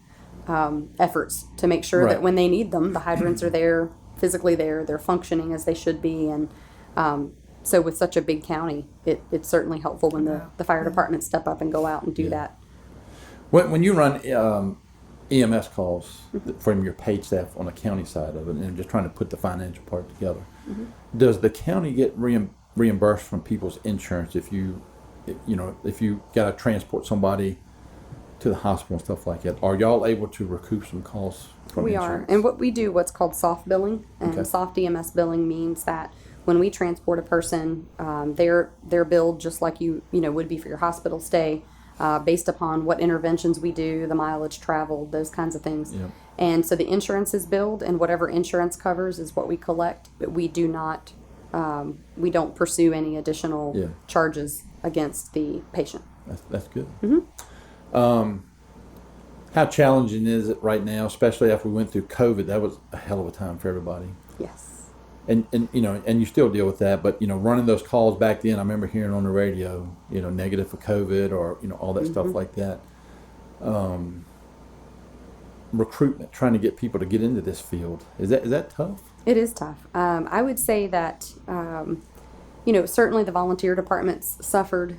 Speaker 9: efforts to make sure
Speaker 2: Right.
Speaker 9: that when they need them, the hydrants are there, physically there, they're functioning as they should be. And so with such a big county, it's certainly helpful when the fire departments step up and go out and do that.
Speaker 2: When you run EMS calls from your paid staff on the county side of it, and just trying to put the financial part together, does the county get reimbursed from people's insurance if you got to transport somebody to the hospital and stuff like that? Are y'all able to recoup some costs from
Speaker 9: We
Speaker 2: insurance?
Speaker 9: are. And what we do, what's called soft billing, and
Speaker 2: Okay.
Speaker 9: soft EMS billing means that when we transport a person, they're billed just like you would be for your hospital stay, based upon what interventions we do, the mileage traveled, those kinds of things.
Speaker 2: Yep.
Speaker 9: And so the insurance is billed, and whatever insurance covers is what we collect, but we do not, we don't pursue any additional
Speaker 2: Yeah.
Speaker 9: charges against the patient.
Speaker 2: That's good. How challenging is it right now, especially after we went through COVID? That was a hell of a time for everybody.
Speaker 9: Yes.
Speaker 2: And you still deal with that, but running those calls back then, I remember hearing on the radio, negative for COVID or all that stuff like that. Recruitment, trying to get people to get into this field, is that tough?
Speaker 9: It is tough. I would say that, certainly the volunteer departments suffered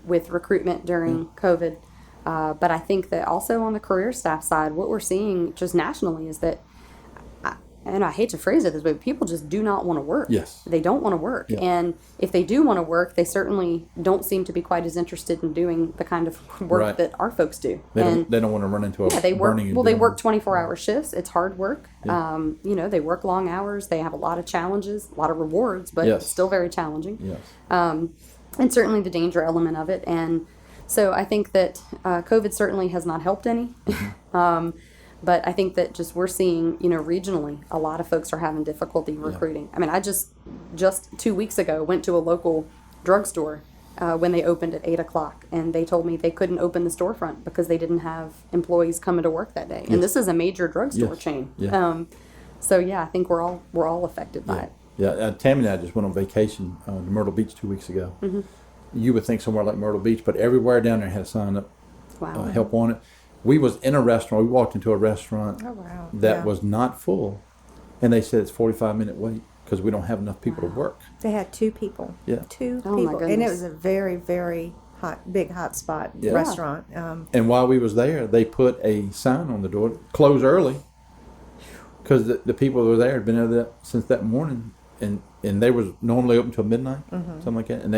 Speaker 9: with recruitment during COVID. But I think that also on the career staff side, what we're seeing just nationally is that, and I hate to phrase it this way, but people just do not want to work.
Speaker 2: Yes.
Speaker 9: They don't want to work.
Speaker 2: Yeah.
Speaker 9: And if they do want to work, they certainly don't seem to be quite as interested in doing the kind of work
Speaker 2: Right.
Speaker 9: that our folks do.
Speaker 2: They don't want to run into a
Speaker 9: Yeah, they work.
Speaker 2: burning
Speaker 9: Well, they
Speaker 2: building.
Speaker 9: work 24-hour shifts. It's hard work.
Speaker 2: Yeah.
Speaker 9: They work long hours. They have a lot of challenges, a lot of rewards, but
Speaker 2: Yes.
Speaker 9: it's still very challenging.
Speaker 2: Yes.
Speaker 9: And certainly the danger element of it. And so I think that COVID certainly has not helped any. But I think that just we're seeing, regionally, a lot of folks are having difficulty recruiting. I mean, I just 2 weeks ago went to a local drugstore when they opened at 8:00, and they told me they couldn't open the storefront because they didn't have employees coming to work that day. And this is a major drugstore
Speaker 2: Yes.
Speaker 9: chain.
Speaker 2: Yeah.
Speaker 9: So yeah, I think we're all affected by it.
Speaker 2: Yeah, Tammy and I just went on vacation to Myrtle Beach 2 weeks ago. you would think somewhere like Myrtle Beach, but everywhere down there had a sign up,
Speaker 9: Wow.
Speaker 2: help on it. We was in a restaurant. We walked into a restaurant
Speaker 7: Oh, wow.
Speaker 2: that
Speaker 7: Yeah.
Speaker 2: was not full, and they said it's 45-minute wait because we don't have enough people to work.
Speaker 7: They had 2 people.
Speaker 2: Yeah.
Speaker 7: 2
Speaker 9: Oh, my
Speaker 7: people. And it
Speaker 9: goodness.
Speaker 7: was a very, very big hot spot
Speaker 2: Yeah.
Speaker 7: restaurant.
Speaker 2: And while we was there, they put a sign on the door, close early, because the people that were there had been there since that morning, and they was normally open till midnight, something like that, and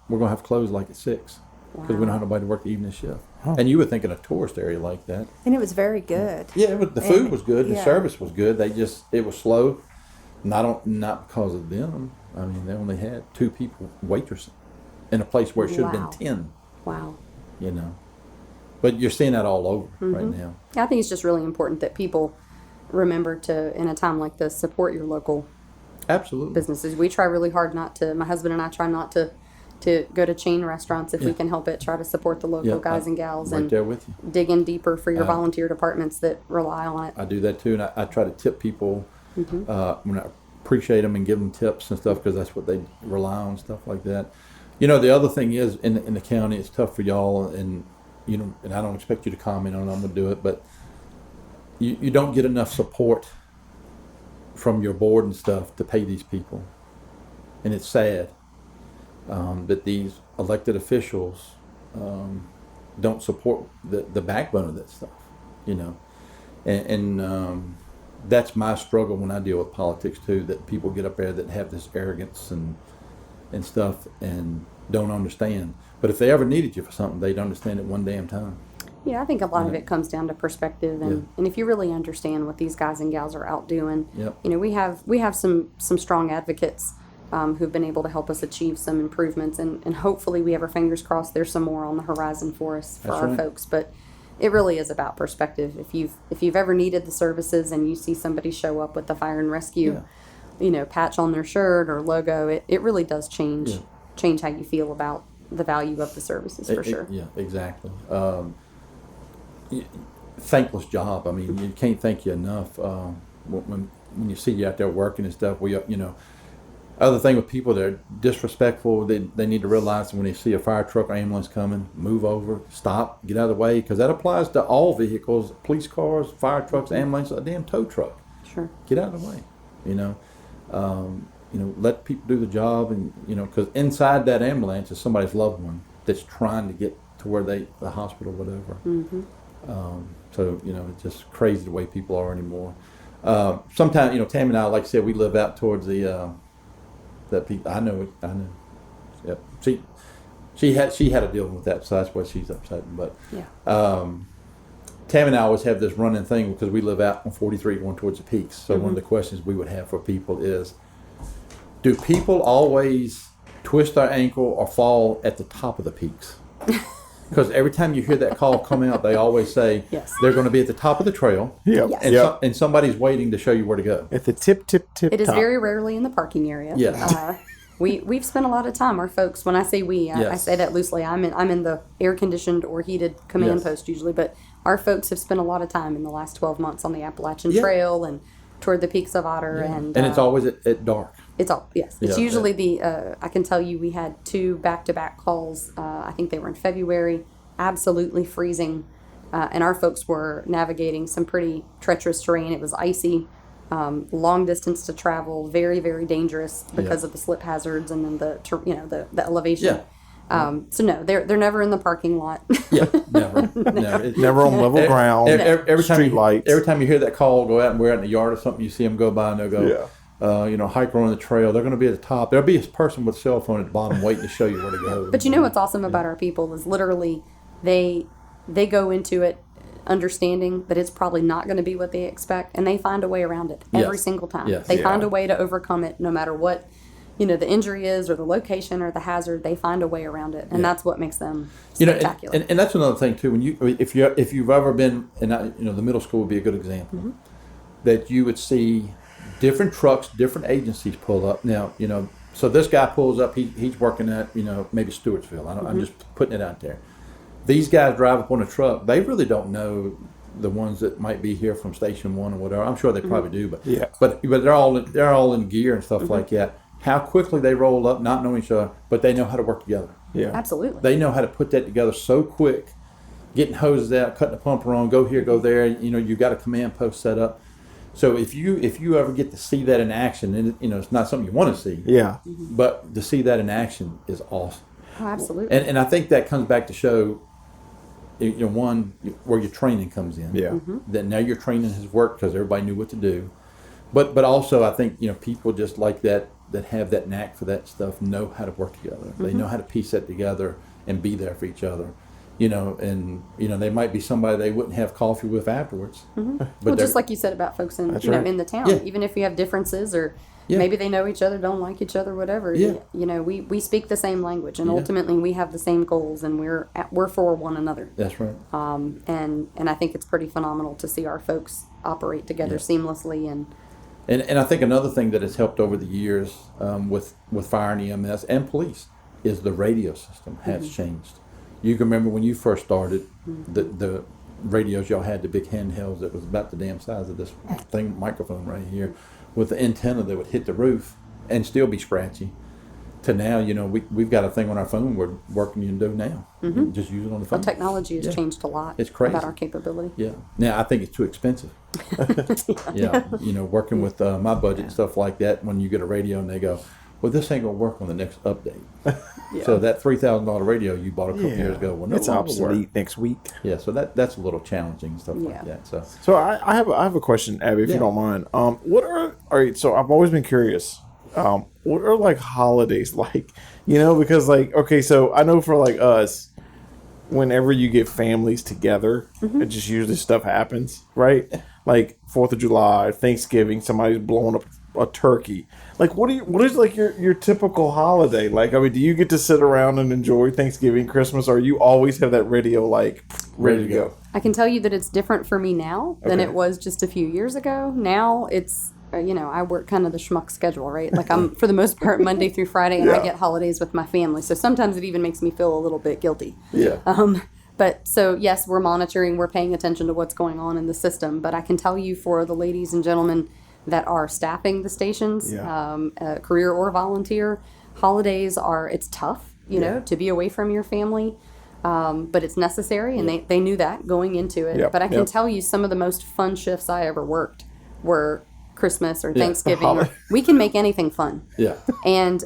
Speaker 2: we're gonna have to close like at 6 because we don't have nobody to work the evening shift. And you would think in a tourist area like that,
Speaker 7: And it was very good.
Speaker 2: yeah, the food
Speaker 7: And-
Speaker 2: was good, the
Speaker 7: yeah.
Speaker 2: service was good. It was slow, not because of them. I mean, they only had 2 people waitressing in a place where it should have
Speaker 9: Wow.
Speaker 2: been 10.
Speaker 9: Wow.
Speaker 2: You know, but you're seeing that all over right now.
Speaker 9: I think it's just really important that people remember to, in a time like this, support your local
Speaker 2: Absolutely.
Speaker 9: businesses. We try really hard not to, my husband and I try not to go to chain restaurants if we
Speaker 2: Yeah.
Speaker 9: can help it, try to support the local
Speaker 2: Yeah,
Speaker 9: guys and gals
Speaker 2: right
Speaker 9: and
Speaker 2: there with you.
Speaker 9: dig in deeper for your volunteer departments that rely on it.
Speaker 2: I do that too, and I try to tip people when I appreciate them and give them tips and stuff because that's what they rely on, stuff like that. You know, the other thing is in the county, it's tough for y'all, and you know, and I don't expect you to comment on it. I'm gonna do it, but you don't get enough support from your board and stuff to pay these people, and it's sad that these elected officials don't support the backbone of that stuff. You know, and that's my struggle when I deal with politics too. That people get up there that have this arrogance and stuff and don't understand. But if they ever needed you for something, they'd understand it one damn time.
Speaker 9: Yeah, I think a lot of it comes down to perspective, and if you really understand what these guys and gals are out doing,
Speaker 2: Yep.
Speaker 9: you know, we have some strong advocates who've been able to help us achieve some improvements, and hopefully we have our fingers crossed. There's some more on the horizon for us for
Speaker 2: That's
Speaker 9: our
Speaker 2: right.
Speaker 9: folks, but it really is about perspective. If you've ever needed the services and you see somebody show up with the fire and rescue, you know, patch on their shirt or logo, it really does change how you feel about the value of the services for sure.
Speaker 2: Yeah, exactly. Thankless job. I mean, you can't thank you enough when you see you out there working and stuff. You know, other thing with people that are disrespectful, they need to realize that when they see a fire truck or ambulance coming, move over, stop, get out of the way, because that applies to all vehicles, police cars, fire trucks, ambulances, a damn tow truck.
Speaker 9: Sure.
Speaker 2: Get out of the way. You know, let people do the job, and because inside that ambulance is somebody's loved one that's trying to get to where the hospital, whatever. So it's just crazy the way people are anymore. Sometimes Tammy and I, like I said, we live out towards the that people. I know. Yep. She had a deal with that, so that's why she's upset. But Tammy and I always have this running thing because we live out on 43 going towards the peaks. So one of the questions we would have for people is, do people always twist their ankle or fall at the top of the peaks? Because every time you hear that call come out, they always say
Speaker 9: Yes.
Speaker 2: they're going to be at the top of the trail,
Speaker 3: Yep.
Speaker 9: Yes.
Speaker 2: and,
Speaker 3: Yep.
Speaker 2: and somebody's waiting to show you where to go.
Speaker 3: At the tip
Speaker 9: It is
Speaker 3: top.
Speaker 9: very rarely in the parking area.
Speaker 2: Yes.
Speaker 9: We've spent a lot of time. Our folks, when I say we, I
Speaker 2: Yes.
Speaker 9: say that loosely. I'm in the air conditioned or heated command
Speaker 2: Yes.
Speaker 9: post usually, but our folks have spent a lot of time in the last 12 months on the Appalachian
Speaker 2: Yeah.
Speaker 9: Trail and toward the peaks of Otter, and
Speaker 2: it's always at dark.
Speaker 9: it's
Speaker 2: Yeah,
Speaker 9: usually I can tell you we had 2 back-to-back calls. I think they were in February, absolutely freezing, and our folks were navigating some pretty treacherous terrain. It was icy, long distance to travel, very, very dangerous because of the slip hazards and then the elevation. So no, they're never in the parking lot.
Speaker 2: Yeah, never. It's
Speaker 3: Never on level ground.
Speaker 2: Every time
Speaker 3: street lights.
Speaker 2: Every time you hear that call go out and we're out in the yard or something, you see them go by and they'll go, hiker on the trail. They're going to be at the top. There'll be a person with a cell phone at the bottom waiting to show you where to go.
Speaker 9: But you know what's awesome about our people is literally they go into it understanding that it's probably not going to be what they expect, and they find a way around it every
Speaker 2: Yes.
Speaker 9: single time.
Speaker 2: Yes.
Speaker 9: They
Speaker 2: Yeah.
Speaker 9: find a way to overcome it no matter what the injury is or the location or the hazard. They find a way around it, and that's what makes them spectacular.
Speaker 2: And that's another thing too. When if you've ever been, the middle school would be a good example, that you would see different trucks, different agencies pull up. Now, so this guy pulls up. He's working at maybe Stewartsville. I'm just putting it out there. These guys drive up on a truck. They really don't know the ones that might be here from Station 1 or whatever. I'm sure they probably do, but they're all in gear and stuff like that. How quickly they roll up, not knowing each other, but they know how to work together.
Speaker 3: Yeah.
Speaker 9: Absolutely.
Speaker 2: They know how to put that together so quick, getting hoses out, cutting the pumper on, go here, go there. You know, you got a command post set up. So if you ever get to see that in action, and you know it's not something you want to see,
Speaker 3: Yeah.
Speaker 2: but to see that in action is awesome.
Speaker 9: Oh, absolutely.
Speaker 2: And I think that comes back to show, you know, one, where your training comes in.
Speaker 3: Yeah.
Speaker 2: That now your training has worked because everybody knew what to do. But also I think, you know, people just like that have that knack for that stuff know how to work together. They know how to piece that together and be there for each other. You know, and you know, they might be somebody they wouldn't have coffee with afterwards. But
Speaker 9: Well, just
Speaker 2: they're-
Speaker 9: like you said about folks in
Speaker 3: That's
Speaker 9: you know
Speaker 3: right.
Speaker 9: in the town,
Speaker 2: Yeah.
Speaker 9: even if you have differences or
Speaker 2: Yeah.
Speaker 9: maybe they know each other, don't like each other, whatever.
Speaker 2: Yeah.
Speaker 9: You know, we speak the same language, and
Speaker 2: Yeah.
Speaker 9: ultimately we have the same goals, and we're for one another.
Speaker 2: That's right.
Speaker 9: And I think it's pretty phenomenal to see our folks operate together seamlessly.
Speaker 2: And I think another thing that has helped over the years with fire and EMS and police is the radio system has changed. You can remember when you first started, the radios y'all had, the big handhelds that was about the damn size of this thing, microphone right here, with the antenna that would hit the roof and still be scratchy. To now, you know, we've got a thing on our phone we're working you can do now. Just use it on the phone.
Speaker 9: Well, technology has changed a lot.
Speaker 2: It's crazy.
Speaker 9: About our capability.
Speaker 2: Yeah. Now I think it's too expensive. Yeah. You know, working with my budget and stuff like that, when you get a radio and they go, well, this ain't gonna work on the next update. So that $3,000 radio you bought a couple years ago, well, no
Speaker 3: It's
Speaker 2: longer work.
Speaker 3: obsolete next week.
Speaker 2: Yeah. So that's a little challenging and stuff
Speaker 9: Yeah.
Speaker 2: like that. So
Speaker 3: So I have a question, Abby, if you
Speaker 2: Yeah.
Speaker 3: don't mind. What are all right? So I've always been curious. What are like holidays like? You know, because like okay, so I know for like us, whenever you get families together, it just usually stuff happens, right? Like 4th of July, Thanksgiving, somebody's blowing up a turkey. Like what is like your typical holiday? Like I mean, do you get to sit around and enjoy Thanksgiving, Christmas, or you always have that radio like ready to go?
Speaker 9: I can tell you that it's different for me now than
Speaker 3: Okay.
Speaker 9: it was just a few years ago. Now it's, you know, I work kind of the schmuck schedule, right? Like I'm, for the most part, Monday through Friday, and I get holidays with my family. So sometimes it even makes me feel a little bit guilty.
Speaker 3: Yeah.
Speaker 9: But so, yes, we're monitoring, we're paying attention to what's going on in the system. But I can tell you for the ladies and gentlemen that are staffing the stations,
Speaker 3: Yeah.
Speaker 9: career or volunteer, holidays it's tough, you know, to be away from your family. But it's necessary, and they knew that going into it.
Speaker 3: Yep,
Speaker 9: But I can
Speaker 3: yep.
Speaker 9: tell you some of the most fun shifts I ever worked were Christmas or
Speaker 2: Yeah.
Speaker 9: Thanksgiving. We can make anything fun.
Speaker 2: yeah.
Speaker 9: And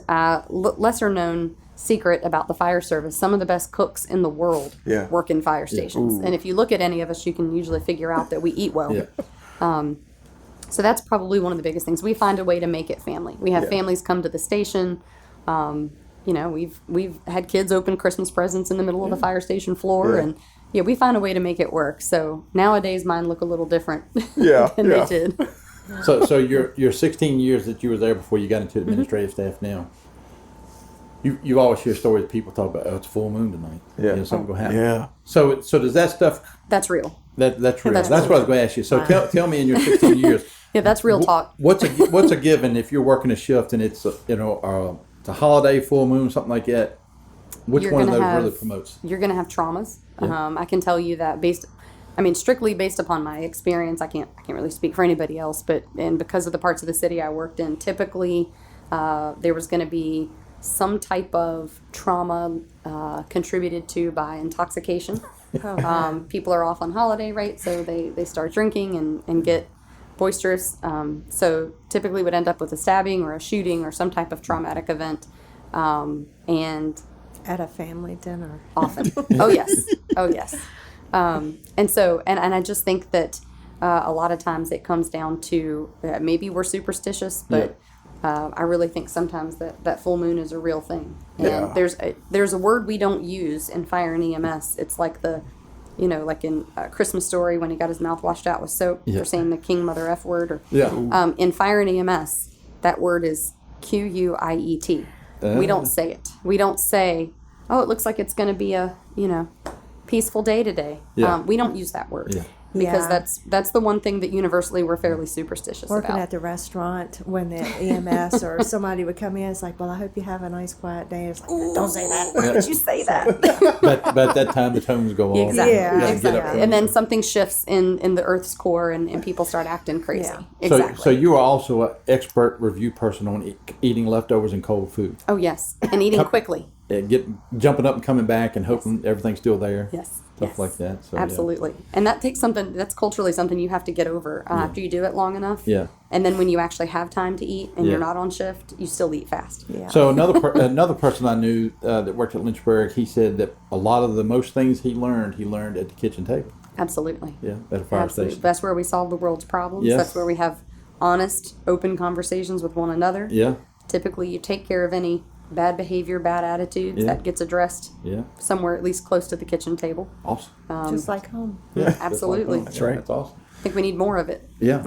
Speaker 9: lesser known secret about the fire service, some of the best cooks in the world
Speaker 3: Yeah.
Speaker 9: work in fire stations. And if you look at any of us, you can usually figure out that we eat well.
Speaker 2: Yeah.
Speaker 9: So that's probably one of the biggest things. We find a way to make it family. We have families come to the station. You know, we've had kids open Christmas presents in the middle of the fire station floor, and we find a way to make it work. So nowadays, mine look a little different
Speaker 3: Yeah,
Speaker 9: than
Speaker 3: yeah.
Speaker 9: they did.
Speaker 2: So your 16 years that you were there before you got into administrative staff now, you always hear stories of people talk about, oh, it's full moon tonight.
Speaker 3: Yeah.
Speaker 2: You know, something will happen.
Speaker 3: Yeah.
Speaker 2: So does that stuff,
Speaker 9: That's real.
Speaker 2: that's real.
Speaker 9: That's
Speaker 2: That's what I was going to ask you. So tell me in your 16 years,
Speaker 9: Yeah, that's real talk.
Speaker 2: what's a given if you're working a shift and it's it's a holiday, full moon, something like that? Which
Speaker 9: You're
Speaker 2: one of
Speaker 9: gonna
Speaker 2: those
Speaker 9: have-
Speaker 2: really promotes?
Speaker 9: You're going to have traumas. I can tell you that strictly based upon my experience. I can't really speak for anybody else, and because of the parts of the city I worked in, typically there was going to be some type of trauma contributed to by intoxication. People are off on holiday, right? So they start drinking and get boisterous. So typically would end up with a stabbing or a shooting or some type of traumatic event. And
Speaker 7: At a family dinner.
Speaker 9: often. Oh yes. And so I just think that a lot of times it comes down to maybe we're superstitious, but I really think sometimes that full moon is a real thing. And there's a word we don't use in fire and EMS. It's like like in a Christmas Story when he got his mouth washed out with soap.
Speaker 2: Yeah.
Speaker 9: They're saying the King Mother F word. Or,
Speaker 2: Yeah.
Speaker 9: in fire and EMS, that word is QUIET. We don't say it. We don't say, oh, it looks like it's going to be a, peaceful day today.
Speaker 2: Yeah.
Speaker 9: We don't use that word.
Speaker 2: Yeah.
Speaker 9: because
Speaker 7: Yeah.
Speaker 9: that's the one thing that universally we're fairly superstitious
Speaker 7: Working
Speaker 9: about.
Speaker 7: at the restaurant when the EMS or somebody would come in, it's like, well, I hope you have a nice quiet day. It's like, don't say that. Why would you say that?
Speaker 2: But at that time, the tones go off.
Speaker 9: Exactly.
Speaker 7: Yeah,
Speaker 2: You gotta get
Speaker 9: Exactly.
Speaker 2: up
Speaker 9: And then something shifts in the Earth's core, and people start acting crazy.
Speaker 7: Yeah.
Speaker 9: Exactly.
Speaker 2: So you are also an expert review person on eating leftovers and cold food.
Speaker 9: Oh yes, and eating quickly.
Speaker 2: Jumping up and coming back and hoping everything's still there.
Speaker 9: Yes.
Speaker 2: Stuff
Speaker 9: yes.
Speaker 2: like that. So, yeah.
Speaker 9: Absolutely. And that takes something, that's culturally something you have to get over after you do it long enough.
Speaker 2: Yeah.
Speaker 9: And then when you actually have time to eat and
Speaker 2: Yeah.
Speaker 9: you're not on shift, you still eat fast.
Speaker 7: Yeah.
Speaker 2: So another person I knew that worked at Lynchburg, he said that a lot of the most things he learned at the kitchen table.
Speaker 9: Absolutely.
Speaker 2: Yeah, at a fire
Speaker 9: Absolutely.
Speaker 2: station.
Speaker 9: That's where we solve the world's problems.
Speaker 2: Yes.
Speaker 9: That's where we have honest, open conversations with one another.
Speaker 2: Yeah,
Speaker 9: Typically, you take care of any bad behavior, bad attitudes.
Speaker 2: Yeah.
Speaker 9: That gets addressed
Speaker 2: yeah,
Speaker 9: somewhere at least close to the kitchen table.
Speaker 2: awesome.
Speaker 7: Just like home.
Speaker 2: Yeah,
Speaker 9: Absolutely.
Speaker 2: That's right. That's awesome.
Speaker 9: I think we need more of it.
Speaker 2: Yeah.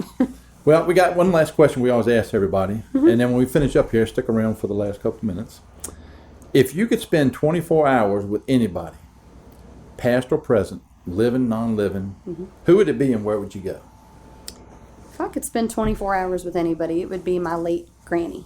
Speaker 2: Well, we got one last question we always ask everybody, and then when we finish up here, stick around for the last couple of minutes. If you could spend 24 hours with anybody, past or present, living, non-living, who would it be and where would you go?
Speaker 9: If I could spend 24 hours with anybody, it would be my late granny.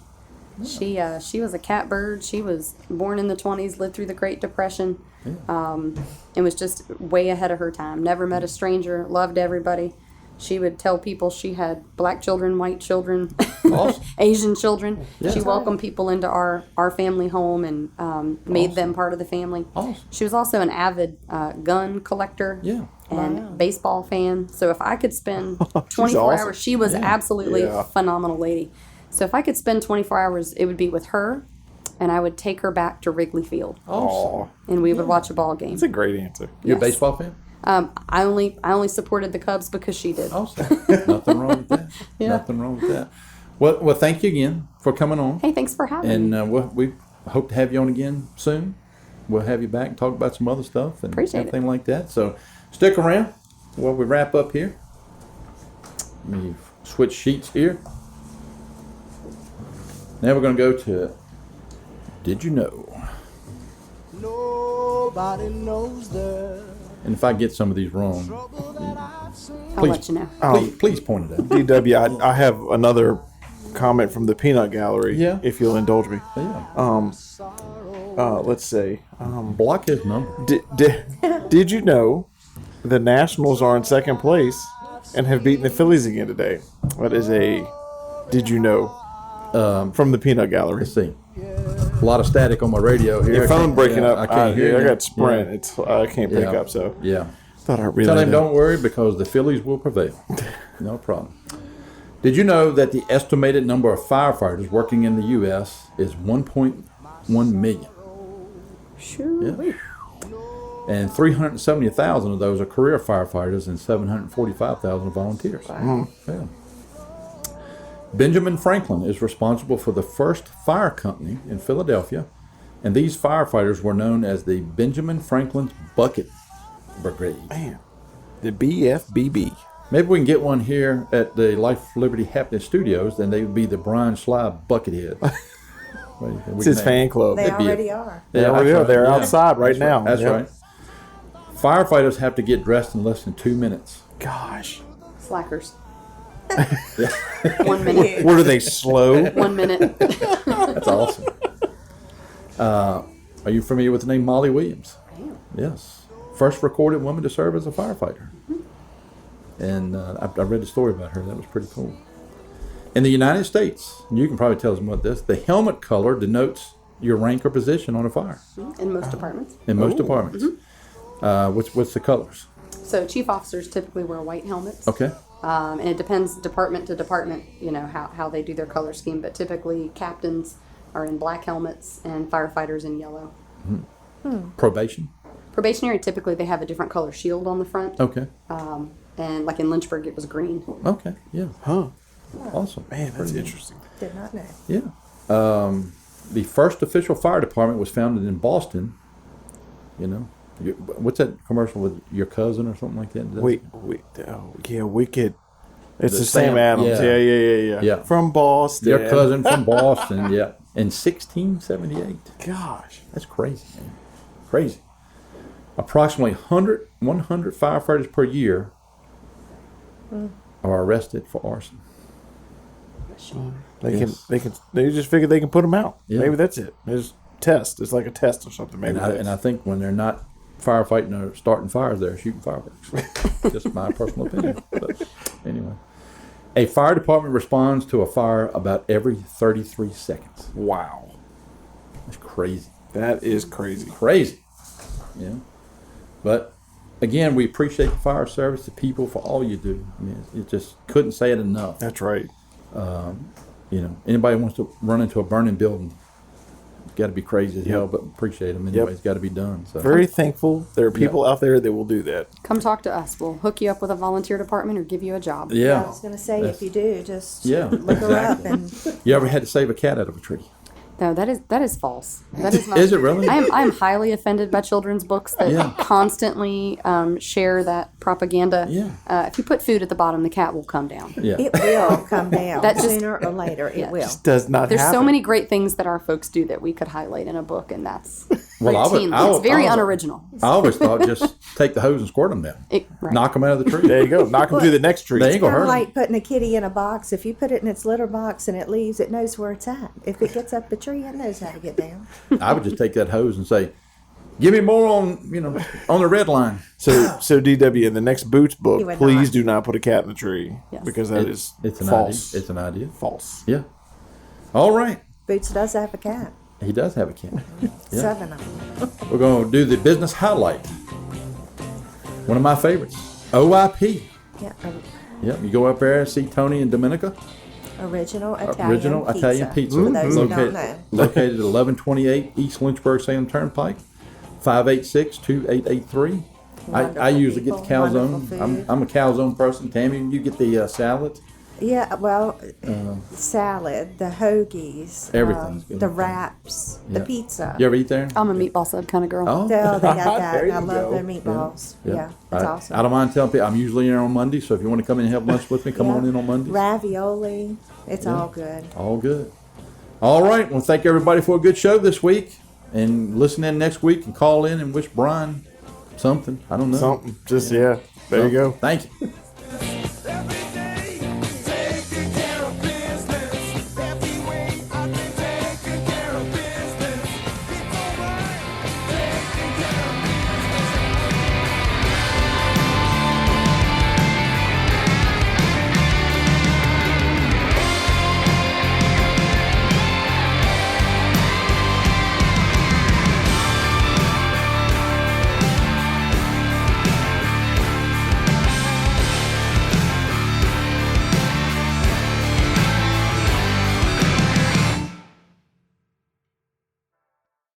Speaker 9: She was a catbird. She was born in the 20s, lived through the Great Depression, and was just way ahead of her time. Never met a stranger, loved everybody. She would tell people she had black children, white children,
Speaker 2: Awesome.
Speaker 9: Asian children.
Speaker 2: Yeah.
Speaker 9: She welcomed people into our family home and made them part of the family.
Speaker 2: Awesome.
Speaker 9: She was also an avid gun collector.
Speaker 2: Yeah.
Speaker 9: And baseball fan. So if I could spend 24
Speaker 3: awesome.
Speaker 9: hours, she was absolutely
Speaker 3: Yeah.
Speaker 9: a phenomenal lady. So if I could spend 24 hours, it would be with her, and I would take her back to Wrigley Field,
Speaker 2: Awesome.
Speaker 9: and we would watch a ball game.
Speaker 3: That's a great answer.
Speaker 2: You're a
Speaker 9: Yes.
Speaker 2: baseball fan?
Speaker 9: I only supported the Cubs because she did.
Speaker 2: Awesome. Nothing wrong with that. Nothing wrong with that. Well, thank you again for coming on.
Speaker 9: Hey, thanks for having me.
Speaker 2: And we hope to have you on again soon. We'll have you back and talk about some other stuff and
Speaker 9: Appreciate it.
Speaker 2: everything like that. So stick around while we wrap up here. Let me switch sheets here. Now we're going to go to Did You Know?
Speaker 4: Nobody knows the
Speaker 2: And if I get some of these wrong,
Speaker 9: I'll let you know.
Speaker 2: please point it out.
Speaker 3: DW, I have another comment from the Peanut Gallery.
Speaker 2: Yeah.
Speaker 3: If you'll indulge me.
Speaker 2: Yeah.
Speaker 3: Let's see.
Speaker 2: Block his number.
Speaker 3: Did you know the Nationals are in second place and have beaten the Phillies again today? That is a Did you know from the Peanut Gallery.
Speaker 2: Let's see. A lot of static on my radio here.
Speaker 3: Your phone breaking up.
Speaker 2: I can't hear
Speaker 3: I
Speaker 2: you.
Speaker 3: got Sprint.
Speaker 2: Yeah.
Speaker 3: It's I can't pick up. So
Speaker 2: Yeah.
Speaker 3: thought I really
Speaker 2: Tell him don't worry because the Phillies will prevail. No problem. Did you know that the estimated number of firefighters working in the U.S. is 1.1 million?
Speaker 9: Sure.
Speaker 2: Yeah. And 370,000 of those are career firefighters and 745,000 are volunteers. Yeah. Benjamin Franklin is responsible for the first fire company in Philadelphia, and these firefighters were known as the Benjamin Franklin's Bucket Brigade.
Speaker 3: Man, the BFBB.
Speaker 2: Maybe we can get one here at the Life, Liberty, Happiness Studios, and they would be the Brian Schley Buckethead.
Speaker 3: It's his fan club.
Speaker 7: They
Speaker 2: It'd be
Speaker 7: already are.
Speaker 3: They already
Speaker 2: that's
Speaker 3: are. They're
Speaker 2: Yeah.
Speaker 3: outside right
Speaker 2: That's
Speaker 3: now.
Speaker 2: That's
Speaker 3: Yep.
Speaker 2: right. Firefighters have to get dressed in less than 2 minutes.
Speaker 3: Gosh.
Speaker 9: Slackers. 1 minute.
Speaker 3: What are they, slow?
Speaker 9: 1 minute.
Speaker 2: That's awesome. Are you familiar with the name Molly Williams?
Speaker 9: I am.
Speaker 2: Yes. First recorded woman to serve as a firefighter. And I read the story about her. That was pretty cool. In the United States, and you can probably tell us about this, the helmet color denotes your rank or position on a fire
Speaker 9: In most departments.
Speaker 2: in most departments. What's the colors?
Speaker 9: So chief officers typically wear white helmets.
Speaker 2: Okay.
Speaker 9: And it depends department to department, you know, how they do their color scheme. But typically captains are in black helmets and firefighters in yellow.
Speaker 2: Probation?
Speaker 9: Probationary, typically they have a different color shield on the front.
Speaker 2: Okay.
Speaker 9: And like in Lynchburg, it was green.
Speaker 2: Okay. Yeah.
Speaker 3: Huh.
Speaker 2: Awesome.
Speaker 3: Man, that's interesting.
Speaker 7: Did not know.
Speaker 2: Yeah. The first official fire department was founded in Boston. You know, what's that commercial with your cousin or something like that?
Speaker 3: Wicked. It's
Speaker 2: The
Speaker 3: the Sam
Speaker 2: Sam-
Speaker 3: Adams.
Speaker 2: yeah.
Speaker 3: Yeah. From Boston.
Speaker 2: Your cousin from Boston, yeah. In 1678.
Speaker 3: Gosh.
Speaker 2: That's crazy, man. Crazy. Approximately 100 firefighters per year are arrested for arson.
Speaker 3: They
Speaker 2: Yes.
Speaker 3: they just figure they can put them out.
Speaker 2: Yeah.
Speaker 3: Maybe that's it. There's test. It's like a test or something. Maybe.
Speaker 2: And I think when they're not firefighting or starting fires, they're shooting fireworks. Just my personal opinion. But anyway, a fire department responds to a fire about every 33 seconds.
Speaker 3: Wow.
Speaker 2: That's crazy.
Speaker 3: That is crazy.
Speaker 2: Crazy. Yeah. But again, we appreciate the fire service, the people, for all you do. I mean, you just couldn't say it enough.
Speaker 3: That's right.
Speaker 2: Anybody wants to run into a burning building, got to be crazy as hell, but appreciate them anyway. It's got to be done. So
Speaker 3: Very thankful. There are people out there that will do that.
Speaker 9: Come talk to us. We'll hook you up with a volunteer department or give you a job.
Speaker 2: yeah.
Speaker 7: I was going to say, if you do, just
Speaker 2: Yeah,
Speaker 7: look her up. And
Speaker 2: You ever had to save a cat out of a tree?
Speaker 9: No, that is false. That is not.
Speaker 2: Is it really?
Speaker 9: I am highly offended by children's books that
Speaker 2: Yeah.
Speaker 9: constantly share that propaganda.
Speaker 2: Yeah.
Speaker 9: If you put food at the bottom, the cat will come down.
Speaker 2: Yeah.
Speaker 7: it will come down
Speaker 9: That just-
Speaker 7: sooner or later. It will.
Speaker 3: Does not
Speaker 9: There's
Speaker 3: happen.
Speaker 9: so many great things that our folks do that we could highlight in a book, and that's
Speaker 2: Well, I would-
Speaker 9: routine.
Speaker 2: I
Speaker 9: It's
Speaker 2: would-
Speaker 9: very
Speaker 2: I would-
Speaker 9: unoriginal.
Speaker 2: I always thought just take the hose and squirt them down.
Speaker 9: Right.
Speaker 2: Knock them out of the tree.
Speaker 3: There you go. Knock them to the next tree.
Speaker 2: They ain't gonna
Speaker 7: Kind
Speaker 2: hurt
Speaker 7: of
Speaker 2: 'em.
Speaker 7: like putting a kitty in a box. If you put it in its litter box and it leaves, it knows where it's at. If it gets up the tree, it knows how to get down.
Speaker 2: I would just take that hose and say, "Give me more on the red line."
Speaker 3: So DW, in the next Boots
Speaker 7: He
Speaker 3: book,
Speaker 7: would
Speaker 3: please
Speaker 7: not.
Speaker 3: do not put a cat in the tree
Speaker 9: Yes.
Speaker 3: because that is
Speaker 2: It's an
Speaker 3: false.
Speaker 2: idea. It's an idea.
Speaker 3: False.
Speaker 2: Yeah. All right.
Speaker 7: Boots does have a cat.
Speaker 2: He does have a cat. Yeah.
Speaker 7: 7 of them.
Speaker 2: We're going to do the business highlight. One of my favorites, OIP.
Speaker 7: Yeah,
Speaker 2: Yep. You go up there and see Tony and Dominica.
Speaker 7: original Italian
Speaker 2: Original
Speaker 7: pizza.
Speaker 2: Italian pizza.
Speaker 7: For those who don't know.
Speaker 2: Located at 1128 East Lynchburg Salem Turnpike, 586-2883. I
Speaker 7: Wonderful
Speaker 2: usually get the
Speaker 7: people, wonderful
Speaker 2: calzone.
Speaker 7: food.
Speaker 2: I'm a calzone person. Tammy, you get the salad.
Speaker 7: Yeah, well, salad, the hoagies,
Speaker 2: Everything's good.
Speaker 7: the wraps, the
Speaker 2: Yeah.
Speaker 7: pizza.
Speaker 2: You ever eat there?
Speaker 9: I'm a meatball sub kind of girl.
Speaker 2: Oh,
Speaker 7: Oh, they got that.
Speaker 3: There
Speaker 7: and I
Speaker 3: you
Speaker 7: love
Speaker 3: go.
Speaker 7: their meatballs. Yeah, it's
Speaker 2: I
Speaker 7: awesome.
Speaker 2: don't mind telling people I'm usually in on Monday, so if you want to come in and have lunch with me, come
Speaker 7: Yeah.
Speaker 2: on in on Monday.
Speaker 7: Ravioli. It's all good.
Speaker 2: All good. All right. Well, thank everybody for a good show this week. And listen in next week and call in and wish Brian something. I don't know.
Speaker 3: Something. Just, yeah. There you go.
Speaker 2: Thank you.